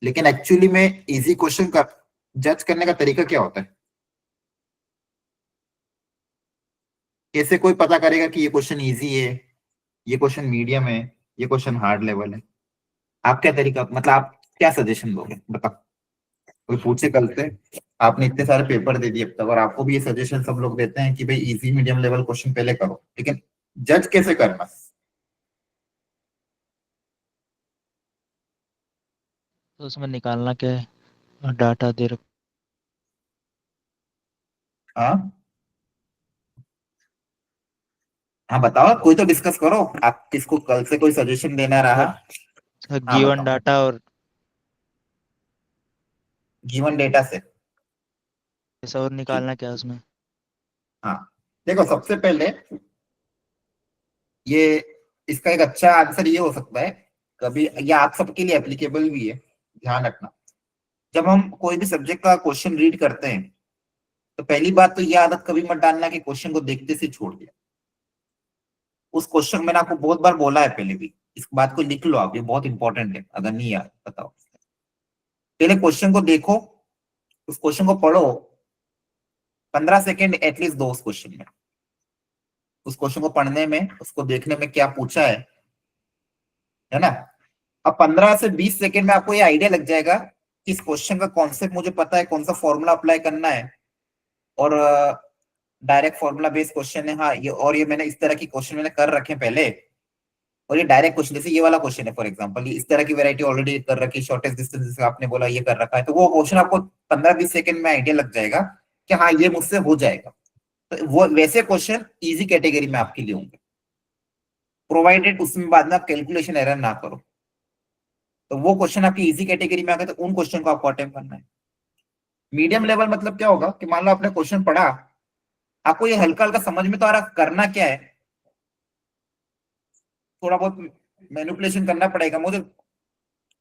लेकिन एक्चुअली में इजी क्वेश्चन का जज करने का तरीका क्या होता है? कैसे कोई पता करेगा कि ये क्वेश्चन इजी है, ये क्वेश्चन मीडियम है, ये क्वेश्चन हार्ड लेवल है? आप क्या तरीका, मतलब आप क्या सजेशन दोगे? बताओ। कोई पूछे कल से, आपने इतने सारे पेपर दे दिए अब तक, और आपको भी ये सजेशन सब लोग देते हैं कि भाई इजी मीडियम लेवल क्वेश्चन पहले करो, लेकिन जज कैसे करना? तो उसमें निकालना क्या है, डाटा दे रखा। हाँ हाँ बताओ, कोई तो डिस्कस करो, आप किसको कल से कोई सजेशन देना रहा। हाँ गिवन बताओ। डाटा और गिवन डेटा से। ऐसा और ठीक। निकालना क्या है उसमें। हाँ देखो, सबसे पहले ये इसका एक अच्छा आंसर ये हो सकता है, कभी ये आप सबके लिए एप्लीकेबल भी है, ध्यान रखना। जब हम कोई भी सब्जेक्ट का क्वेश्चन रीड करते हैं तो पहली बात तो ये आदत कभी मत डालना कि क्वेश्चन को देखते से छोड़ दिया। उस क्वेश्चन मैंने आपको बहुत बार बोला है पहले भी, इस बात को लिख लो आप, ये बहुत इंपॉर्टेंट है, अगर नहीं याद बताओ। पहले क्वेश्चन को देखो, उस क्वेश्चन को पढ़ो, 15 सेकेंड एटलीस्ट दो उस क्वेश्चन में, उस क्वेश्चन को पढ़ने में, उसको देखने में क्या पूछा है ना। अब 15 से 20 सेकेंड में आपको ये आइडिया लग जाएगा कि इस क्वेश्चन का कॉन्सेप्ट मुझे पता है, कौन सा फॉर्मूला अप्लाई करना है, और डायरेक्ट फॉर्मूला बेस्ड क्वेश्चन है। हाँ ये, और ये मैंने इस तरह की क्वेश्चन मैंने कर रखे पहले, और ये डायरेक्ट क्वेश्चन, जैसे ये वाला क्वेश्चन है फॉर एग्जांपल, इस तरह की वैरायटी ऑलरेडी कर रखी, शॉर्टेस्ट डिस्टेंस जैसे आपने बोला ये कर रखा है, तो वो क्वेश्चन आपको 15-20 सेकेंड में आइडिया लग जाएगा कि हाँ ये मुझसे हो जाएगा। तो वो वैसे क्वेश्चन इजी कैटेगरी में आपके लिए होंगे, प्रोवाइडेड उसमें बाद में आप कैलकुलेशन एरर ना करो। तो वो क्वेश्चन आपकी इजी कैटेगरी में आ गए तो उन क्वेश्चन को आपको अटेम्प्ट करना है। मीडियम लेवल मतलब क्या होगा कि मान लो आपने क्वेश्चन पढ़ा, आपको ये हल्का हल्का समझ में तो आ रहा, करना क्या है, थोड़ा बहुत मैनिपुलेशन करना पड़ेगा मुझे,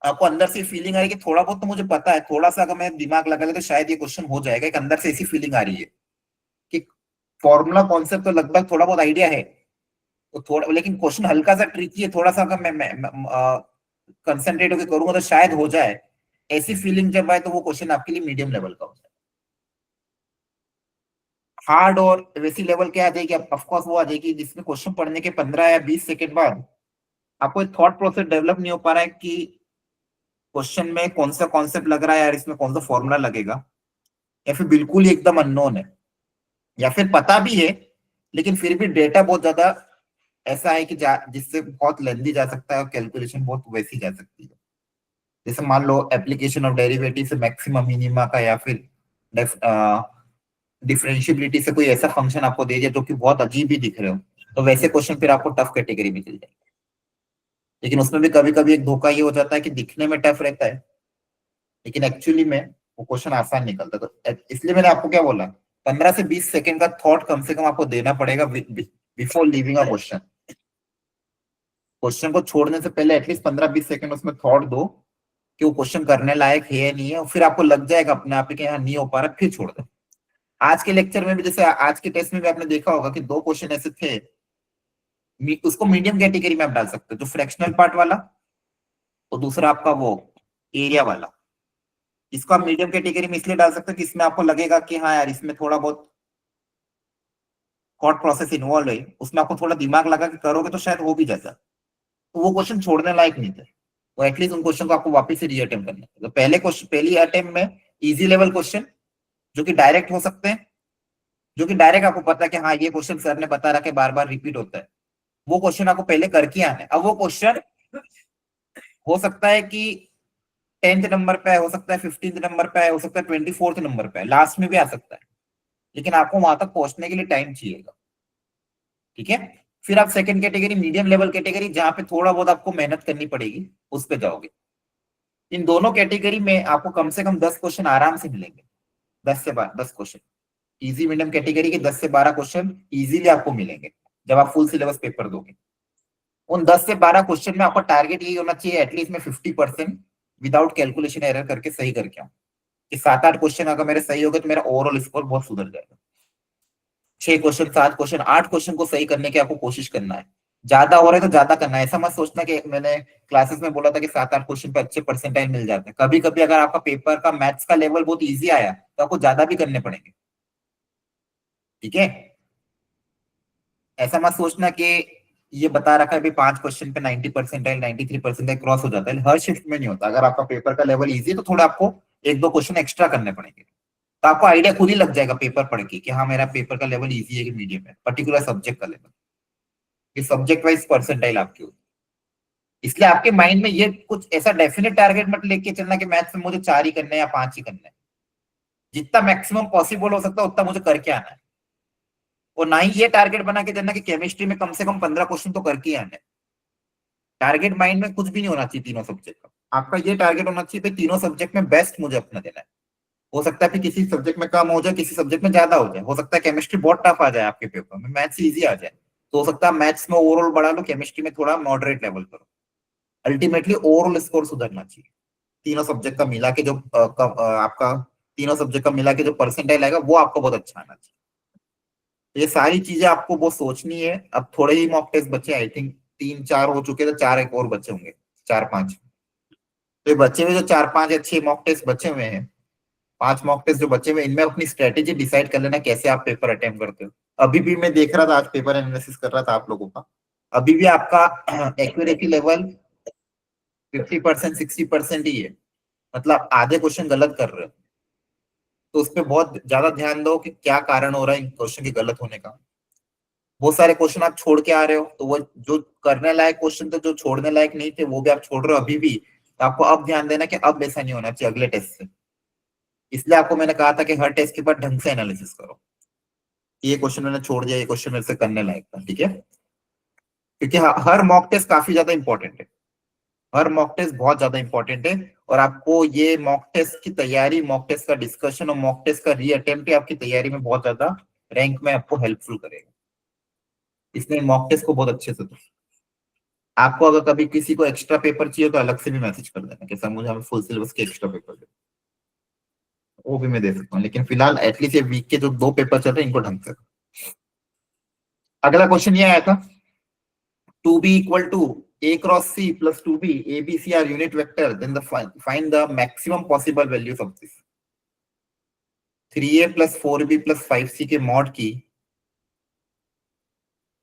आपको अंदर से फीलिंग आ रही है कि थोड़ा बहुत तो मुझे पता है, थोड़ा सा अगर मैं दिमाग लगा ले तो शायद ये क्वेश्चन हो जाएगा, एक अंदर से ऐसी फीलिंग आ रही है कि फॉर्मूला कॉन्सेप्ट तो लगभग थोड़ा बहुत आइडिया है, तो थोड़ा, लेकिन क्वेश्चन हल्का सा ट्रिकी है, थोड़ा सा अगर मैं कंसंट्रेट होकर करूंगा तो शायद हो जाए, ऐसी फीलिंग जब आए तो वो क्वेश्चन आपके लिए मीडियम लेवल का हो जाए। हार्ड और वैसी लेवल क्या आ जाएगी, ऑफकोर्स वो आ जाएगी जिसमें क्वेश्चन पढ़ने के 15 या 20 सेकंड बाद आपको एक थॉट प्रोसेस डेवलप नहीं हो पा रहा है कि क्वेश्चन में कौन सा कॉन्सेप्ट लग रहा है यार, इसमें कौन सा फॉर्मूला लगेगा, या फिर बिल्कुल ही एकदम अननोन है, या फिर पता भी है लेकिन फिर भी डेटा बहुत ज्यादा ऐसा है कि जिससे बहुत लेंदी जा सकता है और कैलकुलेशन बहुत वैसी जा सकती है। जैसे मान लो एप्लीकेशन ऑफ डेरिवेटिव से मैक्सिमम मिनिमा का, या फिर डिफरेंशियबिलिटी से कोई ऐसा फंक्शन आपको दे दिया जो कि बहुत अजीब ही दिख रहे हो, तो वैसे क्वेश्चन फिर आपको टफ कैटेगरी में चल जाएंगे। लेकिन उसमें भी कभी कभी एक धोखा ये हो जाता है कि दिखने में टफ रहता है लेकिन एक्चुअली में वो क्वेश्चन आसान निकलता है। तो इसलिए मैंने आपको क्या बोला, 15 से 20 सेकंड का थॉट कम से कम आपको देना पड़ेगा before leaving a question. Question को छोड़ने से पहले एटलीस्ट 15-20 सेकंड उसमें थॉट दो कि वो क्वेश्चन करने लायक है या नहीं है, और फिर आपको लग जाएगा अपने आप कि यहाँ नहीं हो पा रहा, फिर छोड़ दो। आज के लेक्चर में भी, जैसे आज के टेस्ट में भी आपने देखा होगा कि दो क्वेश्चन ऐसे थे, उसको मीडियम कैटेगरी में आप डाल सकते हो, जो फ्रैक्शनल पार्ट वाला और दूसरा आपका वो एरिया वाला। इसको आप मीडियम कैटेगरी में इसलिए डाल सकते हो कि इसमें आपको लगेगा कि हाँ यार इसमें थोड़ा बहुत थॉट प्रोसेस इन्वॉल्व है, उसमें आपको थोड़ा दिमाग लगा के करोगे तो शायद हो भी जाता, तो वो क्वेश्चन छोड़ने लायक नहीं थे। तो एटलीस्ट उन क्वेश्चन को आपको वापस से रीअटेम्प्ट करना है। तो पहले क्वेश्चन, पहली अटेम्प्ट में इजी लेवल क्वेश्चन जो कि डायरेक्ट हो सकते हैं, जो कि डायरेक्ट आपको पता है कि हाँ ये क्वेश्चन सर ने बता रखा है, बार बार रिपीट होता है, वो क्वेश्चन आपको पहले करके आना है। अब वो क्वेश्चन हो सकता है कि 10th नंबर पे हो सकता है, 15th नंबर पे हो सकता है, 24th नंबर पे, लास्ट में भी आ सकता है, लेकिन आपको वहां तक पहुंचने के लिए टाइम चाहिएगा। ठीक है, फिर आप second category, medium level category, जहां पे थोड़ा बहुत आपको मेहनत करनी पड़ेगी, उस पे जाओगे। इन दोनों कैटेगरी में आपको कम से कम 10 क्वेश्चन आराम से मिलेंगे, 10 से 10 क्वेश्चन। इजी मीडियम कैटेगरी के 10 से 12 क्वेश्चन इजीली आपको मिलेंगे जब आप फुल सिलेबस पेपर दोगे। उन 10 से 12 क्वेश्चन में आपका टारगेट यही होना चाहिए, एटलीस्ट मैं 50% विदाउट कैलकुलेशन एरर करके सही करके आऊं, कि 7-8 क्वेश्चन अगर मेरे सही हो गए तो मेरा ओवरऑल स्कोर बहुत सुधर जाएगा। 6 क्वेश्चन, 7 क्वेश्चन, 8 क्वेश्चन को सही करने की आपको कोशिश करना है। ज्यादा हो रहा है तो ज्यादा करना है, ऐसा मत सोचना कि मैंने क्लासेस में बोला था कि 7-8 क्वेश्चन पे अच्छे परसेंटाइल मिल जाते हैं। कभी कभी अगर आपका पेपर का मैथ्स का लेवल बहुत ईजी आया तो आपको ज्यादा भी करने पड़ेंगे। ठीक है, ऐसा मत सोचना कि ये बता रखा है भी 5 क्वेश्चन पे 90 परसेंटाइल, 93 परसेंटाइल क्रॉस हो जाता है, हर शिफ्ट में नहीं होता। अगर आपका पेपर का लेवल इजी है तो थोड़ा आपको 1-2 क्वेश्चन एक्स्ट्रा करने पड़ेंगे, तो आपको आइडिया खुद ही लग जाएगा पेपर पढ़ के कि हाँ मेरा पेपर का लेवल इजी है कि मीडियम है, पर्टिकुलर सब्जेक्ट का लेवल, ये सब्जेक्ट वाइज परसेंटाइल आपकी होती है। इसलिए आपके माइंड में ये कुछ ऐसा डेफिनेट टारगेट मत लेके चलना कि मैथ्स में मुझे 4 ही करने हैं या 5 ही करने हैं। जितना मैक्सिमम पॉसिबल हो सकता है उतना मुझे करके आना है। और ना ही ये टारगेट बना के चलना कि केमिस्ट्री में कम से कम 15 क्वेश्चन तो करके ही आने। टारगेट माइंड में कुछ भी नहीं होना चाहिए तीनों सब्जेक्ट का। आपका ये टारगेट होना चाहिए कि तीनों सब्जेक्ट में बेस्ट मुझे अपना देना है। हो सकता है कि किसी सब्जेक्ट में कम हो जाए, किसी सब्जेक्ट में ज्यादा हो जाए। हो सकता है केमिस्ट्री बहुत टफ आ जाए आपके पेपर में, मैथ्स इजी आ जाए। तो हो सकता है मैथ्स में ओवरऑल बढ़ा लो, केमिस्ट्री में थोड़ा मॉडरेट लेवल करो। अल्टीमेटली ओवरऑल स्कोर सुधरना चाहिए। तीनों सब्जेक्ट का मिला के जो आपका तीनों सब्जेक्ट का मिला के जो परसेंटाइल आएगा वो आपको बहुत अच्छा आना चाहिए। ये सारी चीजें आपको बहुत सोचनी है। अब थोड़े ही मॉक टेस्ट बचे, आई थिंक 3-4 हो चुके, तो 4 एक और बचे होंगे, 4-5। तो ये बचे हुए जो 4-5 या 6 मॉक टेस्ट बचे हुए हैं, 5 मॉक टेस्ट जो बचे हुए, इनमें अपनी स्ट्रेटेजी डिसाइड कर लेना कैसे आप पेपर अटेम्प्ट करते हो। अभी भी मैं देख रहा था, आज पेपर एनालिसिस कर रहा था आप लोगों का, अभी भी आपका एक्यूरेसी लेवल 50% 60% ही है। मतलब आधे क्वेश्चन गलत कर रहे हो। तो उस पर बहुत ज्यादा ध्यान दो कि क्या कारण हो रहा है इन क्वेश्चन के गलत होने का। बहुत सारे क्वेश्चन आप छोड़ के आ रहे हो, तो वो जो करने लायक क्वेश्चन थे, जो छोड़ने लायक नहीं थे, वो भी आप छोड़ रहे हो अभी भी। तो आपको अब ध्यान देना कि अब ऐसा नहीं होना चाहिए अगले टेस्ट से। इसलिए आपको मैंने कहा था कि हर टेस्ट के बाद ढंग से एनालिसिस करो। ये क्वेश्चन मैंने छोड़ दिया, ये क्वेश्चन मेरे से करने लायक था, ठीक है। क्योंकि हर मॉक टेस्ट काफी ज्यादा इंपॉर्टेंट है। हर मॉक टेस्ट बहुत ज्यादा इंपॉर्टेंट है। और आपको ये मॉक टेस्ट की तैयारी, मॉक टेस्ट का डिस्कशन और मॉक टेस्ट का रीअटेम्प्ट आपकी तैयारी में बहुत ज्यादा रैंक में आपको हेल्पफुल करेगा। इसलिए मॉक टेस्ट को बहुत अच्छे से दो। आपको अगर कभी किसी को एक्स्ट्रा पेपर चाहिए तो अलग से भी मैसेज कर देना कि सर मुझे हमें फुल सिलेबस के एक्स्ट्रा पेपर दे, वो भी मैं दे सकता हूँ। लेकिन फिलहाल एटलीस्ट ये वीक के जो 2 पेपर चल रहे हैं इनको ढंग से। अगला क्वेश्चन ये आया था, 2b equal to a cross c plus 2b, a, b, c are unit vector, then find the maximum possible values of this। 3a plus 4b plus 5c के मॉड की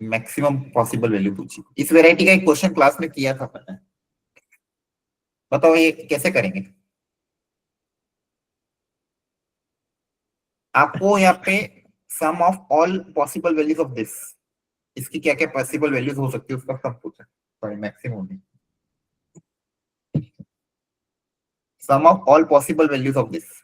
मैक्सिमम पॉसिबल वैल्यू पूछी। इस variety का एक question class में किया था पता है, बताओ ये कैसे करेंगे। आपको यहाँ पे sum of all possible values of this, इसकी क्या क्या पॉसिबल वैल्यूज हो सकती है उसका सम पूछा, सॉरी मैक्सिमम नहीं, sum of all possible values of this.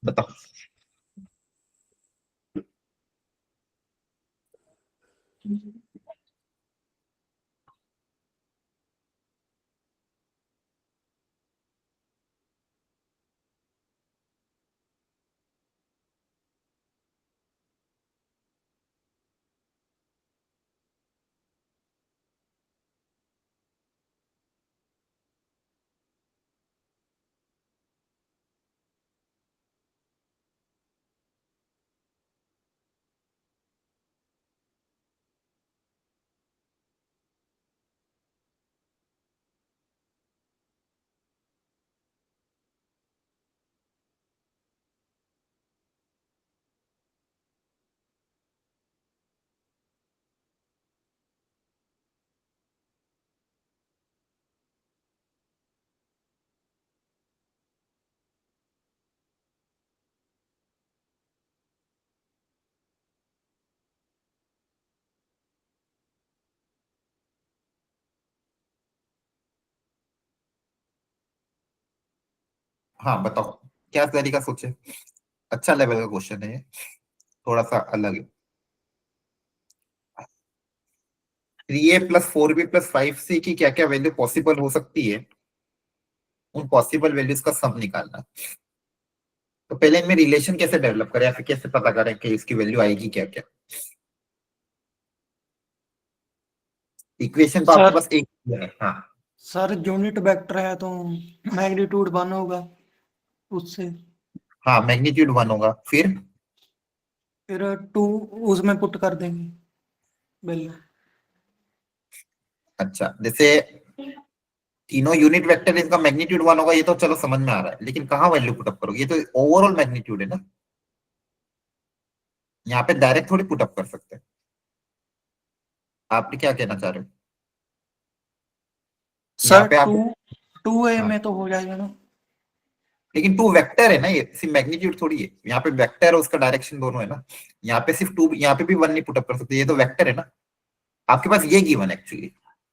बताओ। हाँ बताओ क्या तरीका सोचे। अच्छा लेवल का क्वेश्चन है ये, थोड़ा सा अलग है। 3a plus 4b plus 5c की क्या क्या वैल्यू पॉसिबल हो सकती है, उन पॉसिबल वैल्यूज का सम निकालना है। तो पहले इनमें रिलेशन कैसे डेवलप करें या फिर कैसे पता करें कि इसकी वैल्यू आएगी क्या क्या। इक्वेशन तो आपके सर पास एक ही है। हाँ सर यूनिट वेक्टर है तो मैग्नीट्यूड 1 होगा उससे, हाँ मैग्नीट्यूड 1 होगा, फिर 2 उसमें पुट कर देंगे वैल्यू। अच्छा जैसे तीनों यूनिट वेक्टर इनका मैग्नीट्यूड 1 होगा, ये तो चलो समझ में आ रहा है, लेकिन कहाँ वैल्यू पुटअप करोगे, ये तो ओवरऑल मैग्नीट्यूड है ना, यहाँ पे डायरेक्ट थोड़ी पुटअप कर सकते हैं। आपने क्या कहना चाह रहे हो? यहाँ सर पे आप 2A हाँ, में तो हो जाएगा ना। लेकिन 2 वेक्टर है ना, ये सिर्फ मैग्नीट्यूड थोड़ी है। यहाँ पे वेक्टर और उसका डायरेक्शन दोनों है ना। यहाँ पे सिर्फ 2, यहाँ पे भी 1 नहीं पुटअप कर सकते, ये तो वेक्टर है ना। आपके पास ये गिवन है एक्चुअली,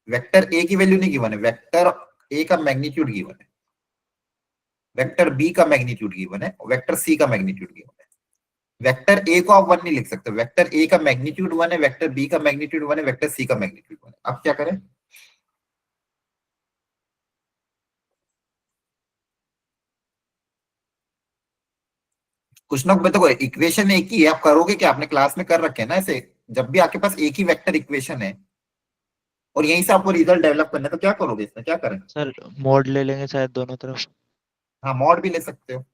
वेक्टर ए की वैल्यू नहीं गिवन है, वेक्टर ए का मैग्नीट्यूड गिवन है, वेक्टर बी का मैग्नीट्यूड गिवन है, वेक्टर सी का मैग्नीट्यूड गिवन है। वेक्टर ए को आप 1 नहीं लिख सकते, वेक्टर ए का मैग्नीट्यूड 1 है, वेक्टर बी का मैग्नीट्यूड 1 है, वेक्टर सी का मैग्नीट्यूड 1 है। आप क्या करें? कुछ ना देखो, इक्वेशन एक ही है, आप करोगे क्या? आपने क्लास में कर रखे हैं ना ऐसे, जब भी आपके पास एक ही वेक्टर इक्वेशन है और यहीं से आपको रिजल्ट डेवलप करना है, तो क्या करोगे इसमें? क्या करें? सर मोड ले लेंगे शायद दोनों तरफ। हाँ, मॉड भी ले सकते हो।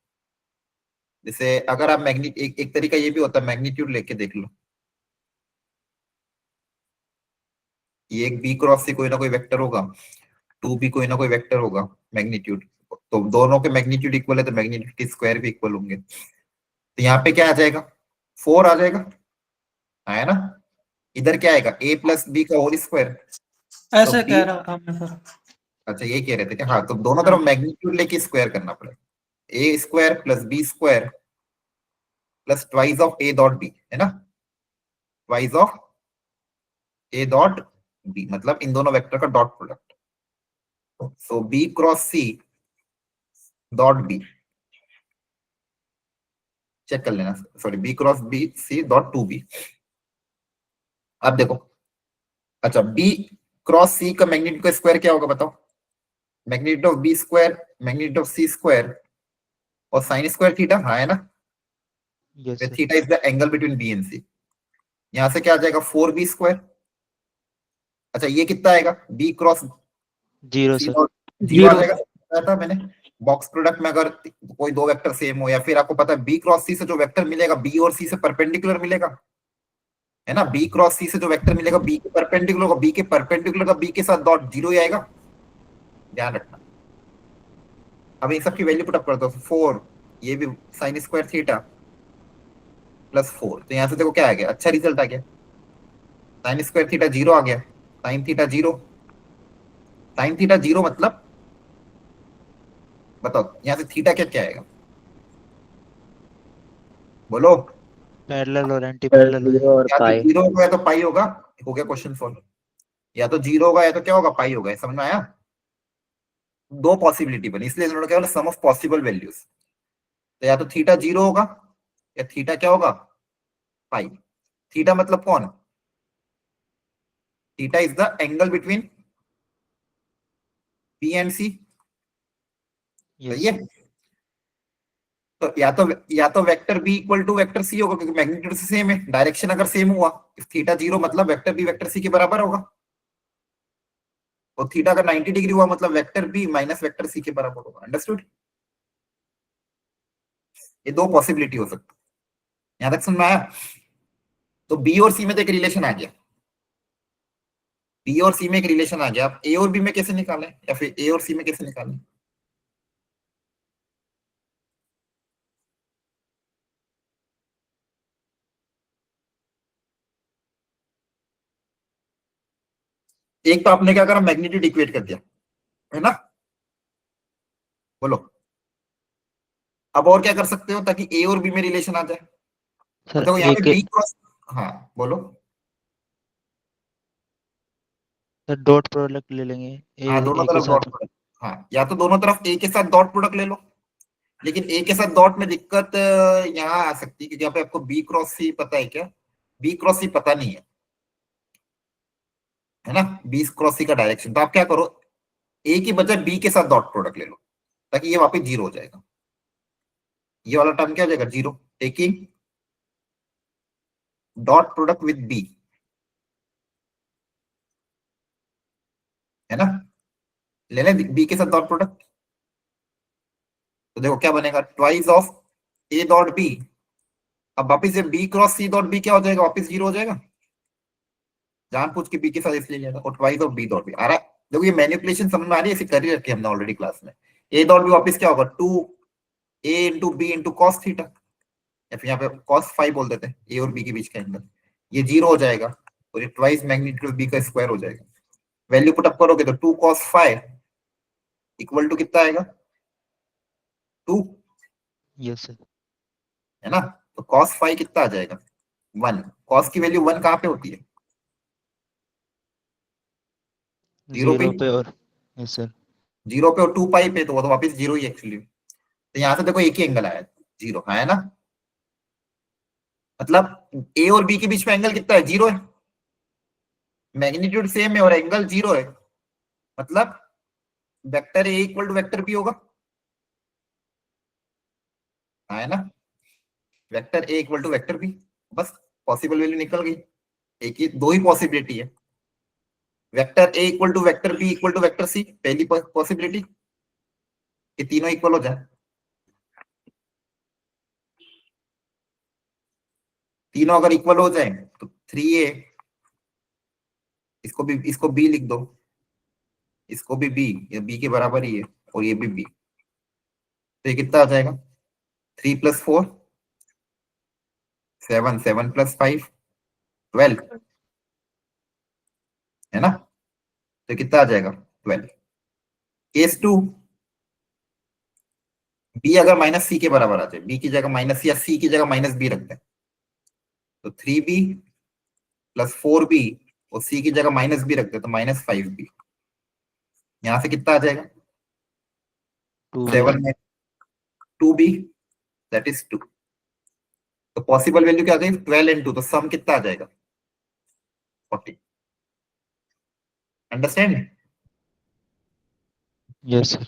जैसे अगर आप एक तरीका ये भी होता है, मैग्नीट्यूड लेके देख लो। ये एक बी क्रॉस सी कोई ना कोई वेक्टर होगा, 2 भी कोई ना कोई वेक्टर होगा, मैग्नीट्यूड। तो दोनों के मैग्नीट्यूड इक्वल है तो मैग्नीट्यूड के स्क्वायर भी इक्वल होंगे। तो यहाँ पे क्या आ जाएगा? 4 आ जाएगा, आया ना। इधर क्या आएगा? a प्लस बी का होल स्क्वायर। ऐसे तो कह b, रहा था मैं सर। अच्छा ये कह रहे थे क्या? हाँ, तो दोनों तरफ मैग्नीट्यूड लेके स्क्वायर करना पड़ेगा, a square plus B square plus twice of a dot b, है ना, twice of a dot b, मतलब इन दोनों वेक्टर का dot product. So b cross c dot b, check कर लेना, sorry b cross b c dot 2b। अब देखो, अच्छा b क्रॉस c का मैग्नीट्यूड का स्क्वायर क्या होगा बताओ? Magnitude of b square, magnitude of c square और साइन स्क्वायर थीटा, हाँ है ना। Yes sir. Theta is the angle between b and c। यहां से क्या आ जाएगा? 4b square. अच्छा ये कितना आएगा? b cross zero c sir. Dot 0 आ जाएगा। बताया था मैंने, बॉक्स प्रोडक्ट में अगर कोई दो वेक्टर सेम हो, या फिर आपको पता है b क्रॉस c से जो वेक्टर मिलेगा b और c से परपेंडिकुलर मिलेगा, है ना। b क्रॉस c से जो वेक्टर मिलेगा b के परपेंडिकुलर होगा, b के परपेंडिकुलर का b के साथ डॉट 0 ही आएगा, ध्यान रखना। अब इन सब की वैल्यू पुट अप कर दो, 4, ये भी साइन स्क्वायर थीटा प्लस 4। तो यहां से देखो क्या आ गया? अच्छा रिजल्ट आ गया, साइन स्क्वायर थीटा 0 आ गया, साइन थीटा 0, साइन थीटा 0 मतलब बताओ यहां से थीटा क्या क्या आएगा? बोलो। पैरेलल और एंटी पैरेलल हो जीरो और या तो पाई। 0 होगा या तो पाई होगा। हो गया क्वेश्चन सॉल्व। या तो 0 होगा या तो क्या होगा? पाई होगा। समझ में आया? दो पॉसिबिलिटी बनी, इसलिए इन्होंने क्या बोला? सम ऑफ पॉसिबल वैल्यूज। तो या तो थीटा 0 होगा या थीटा क्या होगा? पाई। थीटा मतलब कौन? Theta is the angle between B and C, yes सही है। तो या तो vector B equal to vector C होगा, क्योंकि मैग्नीट्यूड से सेम है, डायरेक्शन अगर सेम हुआ, थीटा 0 मतलब वेक्टर बी वेक्टर सी के बराबर होगा, और थीटा अगर 90 डिग्री हुआ मतलब vector B minus vector C के बराबर होगा। अंडरस्टूड? ये दो पॉसिबिलिटी हो सकती है, यहां तक समझ में आया? तो बी और सी में तो एक रिलेशन आ गया, बी और सी में एक रिलेशन आ गया। आप ए और बी में कैसे निकालें, या फिर ए और सी में कैसे निकालें? एक तो आपने क्या करा? मैग्नीट्यूड इक्वेट कर दिया, है ना। बोलो, अब और क्या कर सकते हो ताकि ए और बी में रिलेशन आ जाए? सर। देखो यहाँ पे एक बी क्रॉस, हाँ बोलो। सर डॉट प्रोडक्ट ले लेंगे हाँ, दोनों ए के तरफ डॉट साथ। प्रोडक्ट। हाँ, या तो दोनों तरफ ए के साथ डॉट प्रोडक्ट ले लो, लेकिन ए के साथ डॉट में दिक्कत यहाँ आ सकती है, क्योंकि यहाँ पे आपको बी क्रॉस सी पता है क्या? बी क्रॉस सी पता नहीं है ना, बी क्रॉस सी का डायरेक्शन। तो आप क्या करो, ए की बजाय बी के साथ डॉट प्रोडक्ट ले लो, ताकि ये वापस 0 हो जाएगा। ये वाला टर्म क्या हो जाएगा? 0, taking dot product with B, है ना। ले लें बी के साथ डॉट प्रोडक्ट, तो देखो क्या बनेगा? Twice of A dot B. अब वापिस से B cross C dot B क्या हो जाएगा? वापिस 0 हो जाएगा, जान पूछ के बी के साथ इसलिए लिया था। और twice of B dot B आ रहा है। देखो ये मैनिपुलेशन समझ में आ रही है, ऐसे कर ही रखी है हमने ऑलरेडी क्लास में। ए डॉट बी वापिस क्या होगा? 2 A into B into cos theta, या फिर यहाँ पे कॉस फाइव बोल देते हैं, ए और बी के बीच का एंगल। ये 0 हो जाएगा, और ये ट्वाइस मैग्नीट्यूड बी का स्क्वायर हो जाएगा। वैल्यू पुट अप करोगे तो 2 cos phi इक्वल टू कितना आएगा 2, यस सर। है ना। तो cos phi कितना आ जाएगा 1। cos की वैल्यू 1 कहाँ पे होती है? जीरो पे। जीरो पे और यस सर। जीरो पे और 2 पाई पे, तो वो तो वापस जीरो ही एक्चुअली। तो यहाँ से देखो एक ही एंगल आया जीरो, है ना। मतलब ए और बी के बीच में एंगल कितना है? जीरो है। मैग्नीट्यूड सेम है और एंगल जीरो है, मतलब vector A equal to vector B होगा, है ना। Vector A equal to vector B, बस पॉसिबल वैल्यू निकल गई। एक ही दो ही पॉसिबिलिटी है, vector A equal to vector B equal to vector C, पहली पॉसिबिलिटी कि तीनों इक्वल हो जाए। तीनों अगर इक्वल हो जाए तो 3a, इसको b लिख दो, इसको भी b, ये b के बराबर ही है और ये भी b। तो ये कितना आ जाएगा 3 + 4 7, 7 + 5 12, है ना। तो कितना आ जाएगा 12। केस 2, b अगर -c के बराबर आ जाए, b की जगह माइनस या c की जगह -b रखते हैं, तो 3b + 4b और c की जगह -b रखते हैं तो -5b। यहां से कितना आ जाएगा 7 में 2b, दैट इज 2। तो पॉसिबल वैल्यू क्या आ गई 12 and 2, तो सम कितना आ जाएगा 40। अंडरस्टैंड? Yes sir.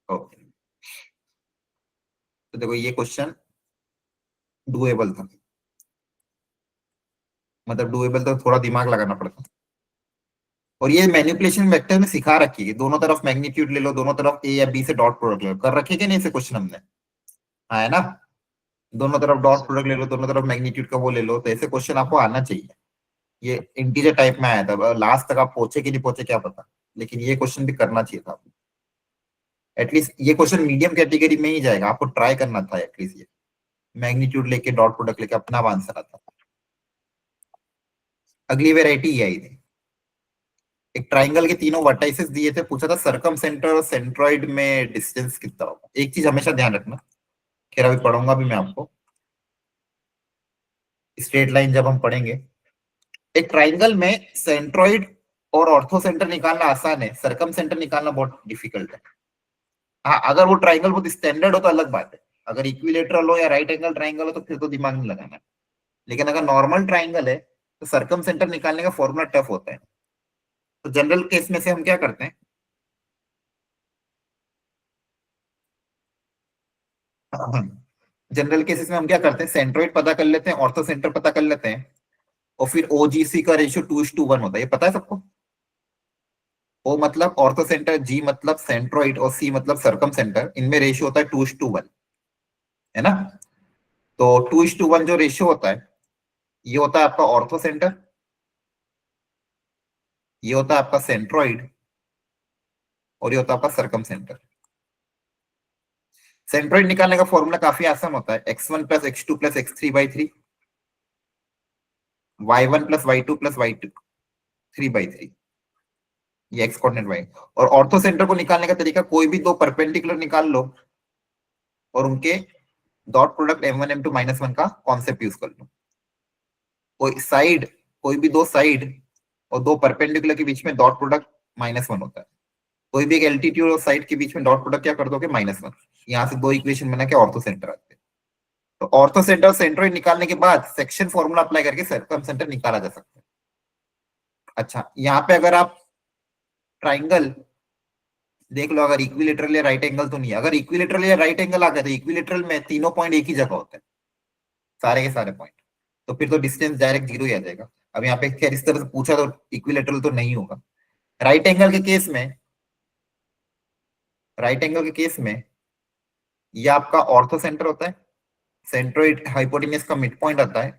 ओके। तो देखो ये क्वेश्चन डुएबल था, मतलब डुएबल तो थोड़ा दिमाग लगाना पड़ता। और ये मैनिपुलेशन वेक्टर में सिखा रखी है, दोनों तरफ मैग्नीट्यूड ले लो, दोनों तरफ ए या बी से डॉट प्रोडक्ट ले लो, कर रखे कि नहीं ऐसे क्वेश्चन हमने, हाँ है ना। दोनों तरफ डॉट प्रोडक्ट ले लो, दोनों तरफ मैग्नीट्यूड का वो ले लो, तो ऐसे क्वेश्चन आपको आना चाहिए। ये इंटीजर टाइप में आया था, लास्ट तक आप पहुंचे कि नहीं पहुंचे क्या पता, लेकिन ये क्वेश्चन भी करना चाहिए था। एटलीस्ट ये क्वेश्चन मीडियम कैटेगरी में ही जाएगा, आपको ट्राई करना था एटलीस्ट। ये मैग्नीट्यूड लेके डॉट प्रोडक्ट लेके अपना आंसर आता। अगली वेराइटी ये आई थी, एक ट्राइंगल के तीनों वर्टाइसेस दिए थे, पूछा था सर्कम सेंटर और सेंट्रॉइड में डिस्टेंस कितना होगा। एक चीज हमेशा ध्यान रखना, खैर अभी पढ़ूंगा भी मैं आपको, स्ट्रेट लाइन जब हम पढ़ेंगे, एक ट्राइंगल में सेंट्रॉइड और ऑर्थो सेंटर निकालना आसान है, सर्कम सेंटर निकालना बहुत डिफिकल्ट है। हाँ, अगर वो ट्राइंगल बहुत स्टैंडर्ड हो तो अलग बात है, अगर इक्विलेटरल हो या राइट एंगल ट्राइंगल हो तो फिर तो दिमाग नहीं लगाना। लेकिन अगर नॉर्मल ट्राइंगल है तो सर्कम सेंटर निकालने का फॉर्मूला टफ होता है। तो जनरल केस में से हम क्या करते हैं, जनरल केसेस में हम क्या करते हैं, सेंट्रोइड पता कर लेते हैं, ऑर्थो सेंटर पता कर लेते हैं, और फिर OGC का रेशियो 2:1 होता है, ये पता है सबको। O मतलब ऑर्थो सेंटर, G मतलब सेंट्रोइड और C मतलब सर्कम सेंटर, इनमें रेशियो होता है 2:1, है ना। तो 2:1 जो रेशियो होता है, ये होता है आपका ऑर्थो सेंटर, ये होता है आपका सेंट्रोइड, और ये होता है आपका सर्कम सेंटर। सेंट्रोइड निकालने का फॉर्मूला काफी आसान होता है, x1 + x2 + x3/3, y1 + y2 + y2 3/3, ये एक्स कोऑर्डिनेट वाई। और ऑर्थो सेंटर को निकालने का तरीका, कोई भी दो परपेंडिकुलर निकाल लो और उनके डॉट प्रोडक्ट m1 m2 -1 का कॉन्सेप्ट यूज कर लो। कोई साइड, कोई भी दो साइड और दो परपेंडिकुलर के बीच में डॉट प्रोडक्ट -1 होता है, कोई भी एक एल्टीट्यूड और साइड के बीच में डॉट प्रोडक्ट क्या कर दोगे -1। यहाँ से दो इक्वेशन बना के ऑर्थो सेंटर आते हैं। तो ऑर्थो सेंटर सेंट्रोइड निकालने के बाद सेक्शन फॉर्मूला अप्लाई करके सर्कम सेंटर निकाला जा सकता है। अच्छा, यहाँ पे अगर आप ट्राइंगल देख लो, अगर इक्विलेटरल या राइट एंगल तो नहीं है, अगर इक्विलेटरल या राइट एंगल आ गया तो इक्विलेटरल में तीनों पॉइंट एक ही जगह होते हैं, सारे के सारे पॉइंट, तो फिर तो डिस्टेंस डायरेक्ट जीरो ही आ जाएगा। अब यहाँ पे खैर इस तरह से पूछा तो इक्विलेटरल तो नहीं होगा। राइट एंगल के केस में, राइट एंगल के केस में ये आपका ऑर्थो सेंटर होता है, सेंट्रोइड हाइपोटेन्यूज का मिड पॉइंट आता है,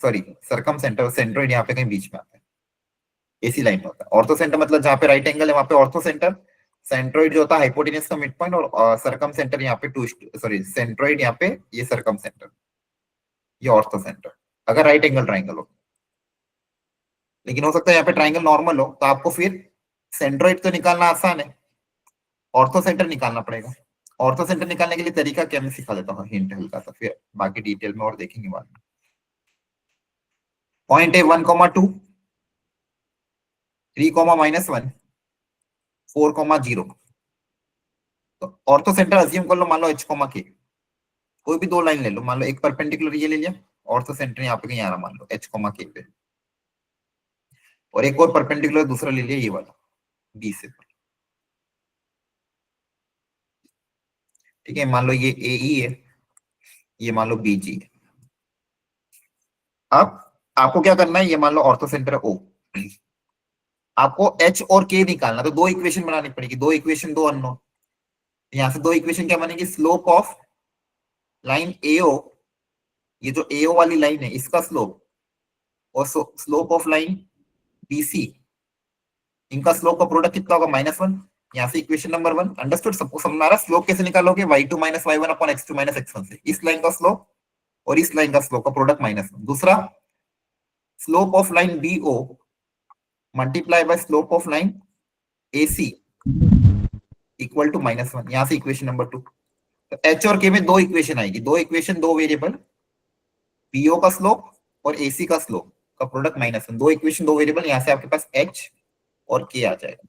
सॉरी सर्कम सेंटर, सेंट्रोइड यहाँ पे कहीं बीच में आता है, एसी लाइन होता है। ऑर्थो सेंटर मतलब जहाँ पे राइट एंगल है वहां पे ऑर्थो सेंटर, सेंट्रोइड जो होता है हाइपोटेन्यूज का मिड पॉइंट, और सर्कम सेंटर यहाँ पे सॉरी सेंट्रोइड यहाँ पे, ये सर्कम सेंटर, ये ऑर्थो सेंटर, अगर राइट एंगल ट्राइंगल हो। लेकिन हो सकता है यहाँ पे ट्राइंगल नॉर्मल हो, तो आपको फिर सेंट्रोइड तो निकालना आसान है, ऑर्थो सेंटर निकालना पड़ेगा। ऑर्थो सेंटर निकालने के लिए तरीका क्या, मैं सिखा देता हूँ हिंट हल्का सा, फिर बाकी डिटेल में और देखेंगे बाद में। पॉइंट है 1,2, 3,-1, 4,0। तो ऑर्थो सेंटर अज्यूम कर लो, मान लो h, k, कोई भी दो लाइन ले लो, मान लो एक परपेंडिकुलर ये ले लिया, ऑर्थो सेंटर यहाँ पे कहीं आ रहा, मान लो h, k पे, और एक और परपेंडिकुलर दूसरा ले लिया ये वाला b से। ठीक है, मान लो ये AE है, ये मान लो BG है। अब आपको क्या करना है, ये मान लो ऑर्थो सेंटर O, आपको H और K निकालना, तो दो इक्वेशन बनानी पड़ेगी, दो इक्वेशन दो अननोन। यहां से दो इक्वेशन क्या बनेगी, स्लोप ऑफ लाइन AO, ये जो AO वाली लाइन है इसका स्लोप, और स्लोप ऑफ लाइन BC, इनका स्लोप का प्रोडक्ट कितना होगा, -1। यहाँ से इक्वेशन नंबर 1 अंडरस्टूड, सबको समझ आ रहा है। स्लोप कैसे निकालोगे, y2 - y1 upon x2 - x1 से, इस लाइन का स्लोप और इस लाइन का स्लोप का प्रोडक्ट -1। दूसरा, slope of line BO multiply by slope of line AC equal to -1, यहां से इक्वेशन नंबर 2। तो H और K में दो इक्वेशन आएगी, दो इक्वेशन दो वेरिएबल, BO का स्लोप और AC का स्लोप का प्रोडक्ट -1, दो इक्वेशन दो वेरिएबल, यहां से आपके पास H और K आ जाएगा।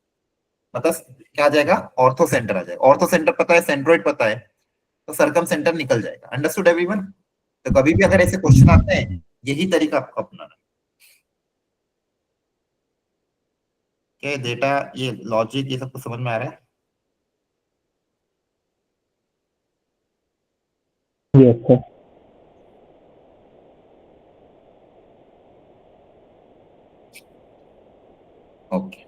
मतलब क्या आ जाएगा, ऑर्थो सेंटर आ जाएगा। ऑर्थो सेंटर पता है, सेंट्रोइड पता है, तो सरकम सेंटर निकल जाएगा। Understood everyone? तो कभी भी अगर ऐसे क्वेश्चन आते हैं, यही तरीका आपको अपनाना है। क्या डेटा, ये लॉजिक, ये सब कुछ समझ में आ रहा है? Yes sir. ओके,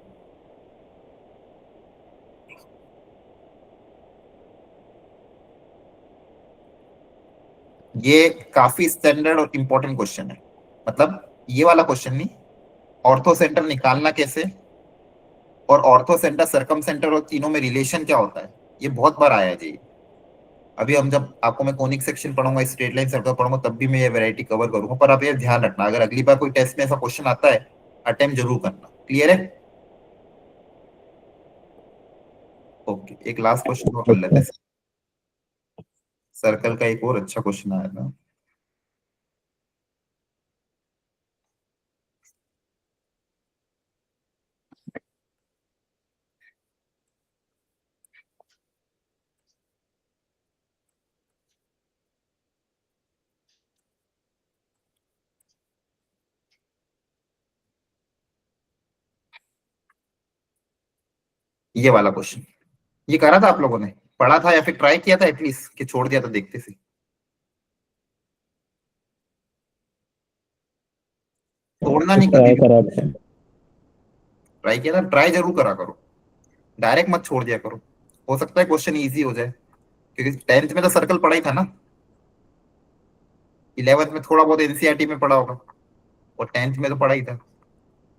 ये काफी स्टैंडर्ड और इंपॉर्टेंट क्वेश्चन है। मतलब ये वाला क्वेश्चन नहीं, ऑर्थो सेंटर निकालना कैसे, और ऑर्थो सेंटर, सरकम सेंटर, और तीनों में रिलेशन क्या होता है, ये बहुत बार आया है जी। अभी हम जब आपको मैं कोनिक सेक्शन पढ़ूंगा, स्ट्रेट लाइन सर्कल पढ़ूंगा, तब भी मैं ये वैरायटी कवर करूंगा। पर आप ये ध्यान रखना, अगर अगली बार कोई टेस्ट में ऐसा क्वेश्चन आता है, अटेम्प्ट जरूर करना। क्लियर है? ओके, एक लास्ट क्वेश्चन कर लेते हैं। सर्कल का एक और अच्छा क्वेश्चन आया था। ये वाला क्वेश्चन, ये करा था आप लोगों ने, पढ़ा था या फिर ट्राई किया था एटलीस्ट, कि छोड़ दिया था देखते से? छोड़ना नहीं कभी ट्राई भी। करा था। ट्राई किया था, ट्राई जरूर करा करो, डायरेक्ट मत छोड़ दिया करो। हो सकता है क्वेश्चन इजी हो जाए, क्योंकि 10th में तो सर्कल पढ़ा ही था ना, 11th में थोड़ा बहुत एनसीईआरटी में पढ़ा होगा, और 10th में तो पढ़ा ही था।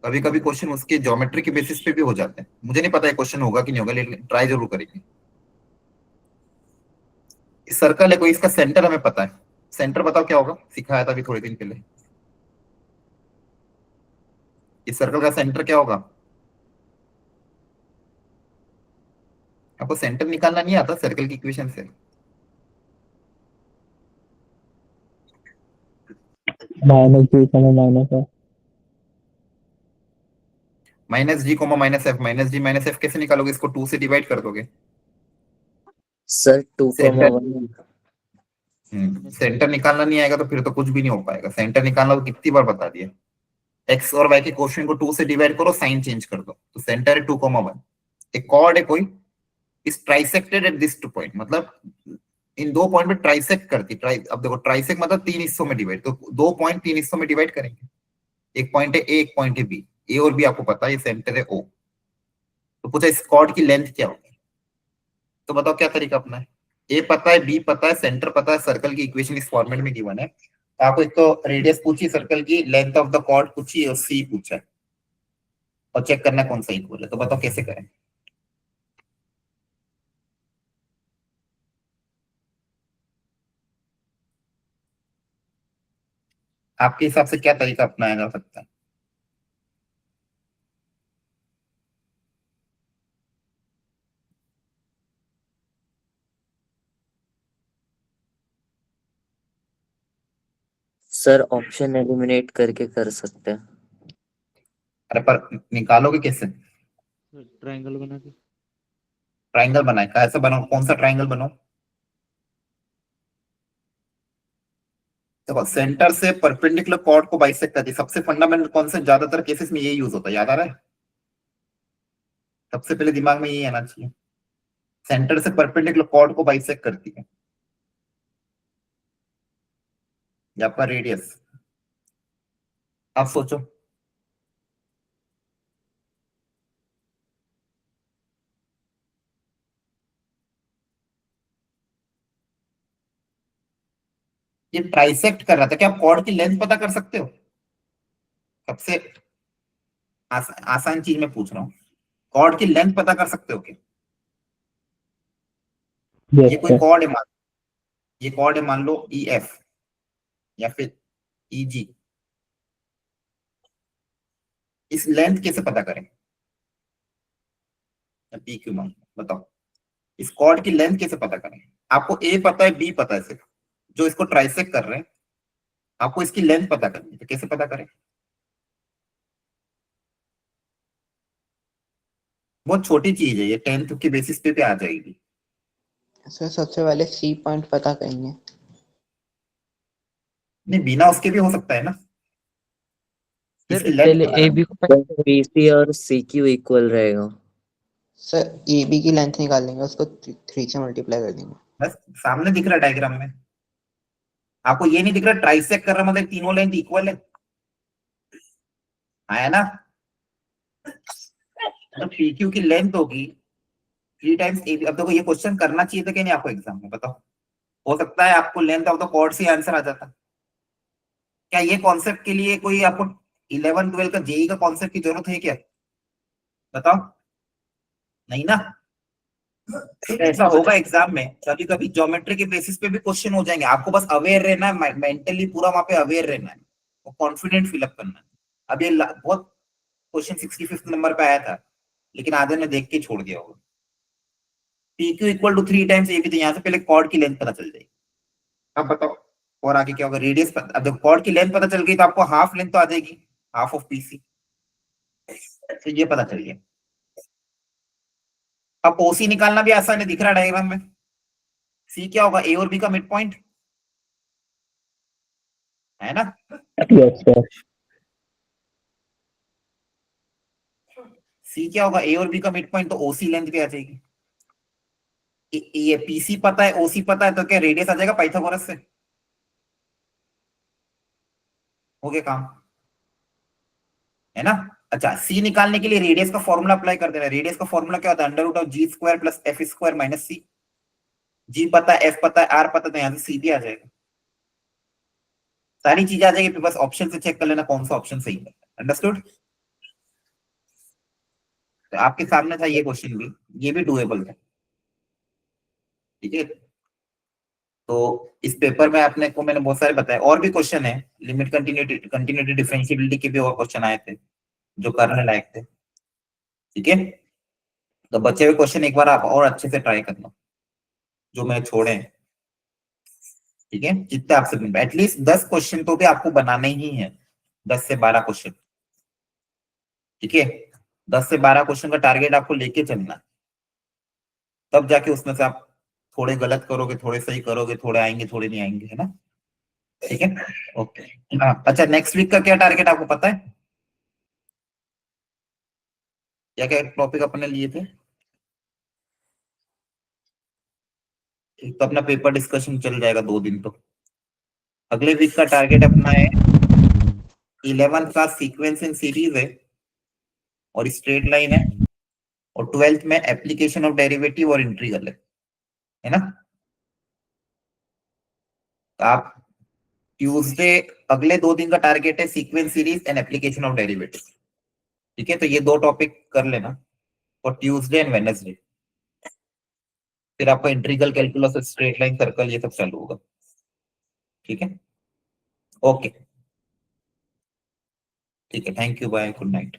कभी कभी क्वेश्चन उसके ज्योमेट्री के बेसिस पे भी हो जाते हैं। मुझे नहीं पता है क्वेश्चन होगा कि नहीं होगा, लेकिन ट्राई जरूर करेंगे। इस सर्कल है कोई, इसका सेंटर हमें पता है। सेंटर बताओ क्या होगा, सिखाया था अभी थोड़े दिन पहले। इस सर्कल का सेंटर क्या होगा? आपको सेंटर निकालना नहीं आता सर्कल की इक्वेशन से? -g, -g, -f कैसे निकालोगे? इसको 2 से डिवाइड कर दोगे। Sir 2, centre, 1। सेंटर निकालना नहीं आएगा तो फिर तो कुछ भी नहीं हो पाएगा। सेंटर निकालना तो कितनी बार बता दिया, एक्स और वाई के क्वेश्चन को 2 से डिवाइड करो, साइन चेंज कर दो, तो सेंटर है 2,1। एक कॉर्ड है कोई, इस ट्राइसेक्टेड एट दिस 2 पॉइंट, मतलब इन दो पॉइंट पे ट्राइसेक्ट करती, अब देखो ट्राइसेक्ट मतलब 3 हिस्सों में डिवाइड, तो दो पॉइंट 3 हिस्सों में डिवाइड करेंगे। एक पॉइंट है ए, एक पॉइंट है बी, ए और बी आपको पता है, ये सेंटर है ओ। तो पूछा इस कॉर्ड की लेंथ क्या होगी, तो बताओ क्या तरीका अपना है? ए पता है, बी पता है, सेंटर पता है, सर्कल की इक्वेशन इस फॉर्मेट में गिवन है। आपको एक तो रेडियस पूछी सर्कल की, लेंथ ऑफ द कॉर्ड पूछी और सी पूछा है, और चेक करना कौन सा इक्वल है। तो बताओ कैसे करें? आपके हिसाब से क्या तरीका अपनाया जा सकता है? सर ऑप्शन एलिमिनेट करके कर सकते हैं। अरे पर निकालोगे कैसे? ट्रायंगल बना के। ट्राइंगल बनाए, कैसे बनाओ? कौन सा ट्राइंगल बनाओ? देखो सेंटर से परपेंडिकुलर कॉर्ड को बाइसेक्ट करती है, सबसे फंडामेंटल कॉन्सेप्ट ज्यादातर केसेस में ये यूज होता है, याद आ रहा है? सबसे पहले दिमाग में ये आना चाहिए, सेंटर से परपेंडिकुलर कॉर्ड को बाइसेक्ट करती है, ये आपका रेडियस। आप सोचो, ये ट्राइसेक्ट कर रहा था, क्या आप कॉर्ड की लेंथ पता कर सकते हो? सबसे आसान चीज मैं पूछ रहा हूँ, कॉर्ड की लेंथ पता कर सकते हो क्या? ये कोई कॉर्ड है, ये कॉर्ड है, मान लो ई एफ या फिर ई जी, इस लेंथ कैसे पता करें? पी क्यू मान, बताओ इस कॉर्ड की लेंथ कैसे पता करें? आपको ए पता है, बी पता है, सिर्फ जो इसको ट्राइसेक्ट कर रहे हैं, आपको इसकी लेंथ पता करनी है, तो कैसे पता करें? बहुत छोटी चीज है ये, 10th के बेसिस पे आ जाएगी। सर सबसे पहले सी पॉइंट पता करेंगे। नहीं, बिना उसके भी हो सकता है ना, इसकी लेंथ पहले पता ए करनी बी है। को पीसी और सीक्यू इक्वल रहेगा। सर ए बी की लेंथ निकाल लेंगे, उसको 3 से मल्टीप्लाई कर देंगे। बस सामने दिख रहा है डायग्राम में, आपको ये नहीं दिख रहा ट्राइसेक्ट कर रहा मतलब तीनों लेंथ इक्वल है, आया ना? तो पी क्यू की लेंथ होगी 3 टाइम्स ए बी। अब देखो ये क्वेश्चन करना चाहिए था कि नहीं आपको एग्जाम में, बताओ? हो सकता है आपको लेंथ ऑफ द कॉर्ड से आंसर आ जाता। क्या ये कॉन्सेप्ट के लिए कोई आपको 11 12 का जेई का कॉन्सेप्ट की जरूरत है क्या? बताओ, नहीं ना? ऐसा होगा एग्जाम में, कभी कभी ज्योमेट्री के बेसिस पे भी क्वेश्चन हो जाएंगे, आपको बस अवेयर रहना है, मेंटली पूरा वहां पे अवेयर रहना है, वो कॉन्फिडेंट फिलअप करना है। अब ये बहुत क्वेश्चन 65 नंबर पे आया था, लेकिन आधे ने देख के छोड़ दिया होगा। P Q equal to 3 times A B, तो यहाँ से पहले कॉर्ड की लेंथ पता चल जाएगी। अब बताओ और आगे क्या होगा? रेडियस अब जब कॉर्ड की लेंथ पता चल गई तो आपको हाफ लेंथ तो आ जाएगी, हाफ ऑफ पीसी, तो ये पता चल गया। अब ओसी निकालना भी आसान है, दिख रहा है डायग्राम में। सी क्या होगा? ए और बी का मिड पॉइंट है ना? सी क्या होगा? ए और बी का मिड पॉइंट, तो ओसी लेंथ भी आ जाएगी। ये पीसी पता है, ओसी पता है, तो क्या रेडियस आ जाएगा पाइथागोरस से? हो गया काम, है ना? अच्छा, सी निकालने के लिए रेडियस का फॉर्मूला अप्लाई कर देना। रेडियस का फॉर्मूला क्या होता है? Under root of G square plus F square minus C. G पता है, एफ पता है, आर पता है, तो यहां से सी भी आ जाएगा, सारी चीजें आ जाएगी। फिर बस ऑप्शन से चेक कर लेना कौन सा ऑप्शन सही है। अंडरस्टूड? तो आपके सामने था ये क्वेश्चन भी, ये भी डुएबल है, ठीक है? तो इस पेपर में आपने को मैंने बहुत सारे बताए, और भी क्वेश्चन है, लिमिट कंटिन्यूटी डिफरेंशिएबिलिटी के भी और क्वेश्चन आए थे जो करने लायक थे, ठीक है? तो बचे हुए क्वेश्चन एक बार आप और अच्छे से ट्राई करना, जो मैंने छोड़े हैं, ठीक है? जितने आपसे एटलीस्ट 10 क्वेश्चन तो भी आपको बनाने ही है, 10 से 12 क्वेश्चन, ठीक है? 10 से 12 क्वेश्चन का टारगेट आपको लेके चलना, तब जाके उसमें से आप थोड़े गलत करोगे, थोड़े सही करोगे, थोड़े आएंगे, थोड़े नहीं आएंगे, है ना? ठीक है, ओके। अच्छा, नेक्स्ट वीक का क्या टारगेट आपको पता है? क्या क्या टॉपिक अपने लिए थे? एक तो अपना पेपर डिस्कशन चल जाएगा 2 दिन, तो अगले वीक का टारगेट अपना है 11th का सीक्वेंस इन सीरीज है और स्ट्रेट लाइन है, और 12th में एप्लीकेशन ऑफ डेरिवेटिव और इंटीग्रल है ना? तो आप ट्यूसडे, अगले 2 दिन का टारगेट है sequence series and application of derivative, ठीक है? तो ये 2 टॉपिक कर लेना और ट्यूसडे एंड वेडनेसडे फिर आपका integral calculus, straight line, circle, ये सब चालू होगा, ठीक है? ओके, ठीक है, thank you, bye, good night.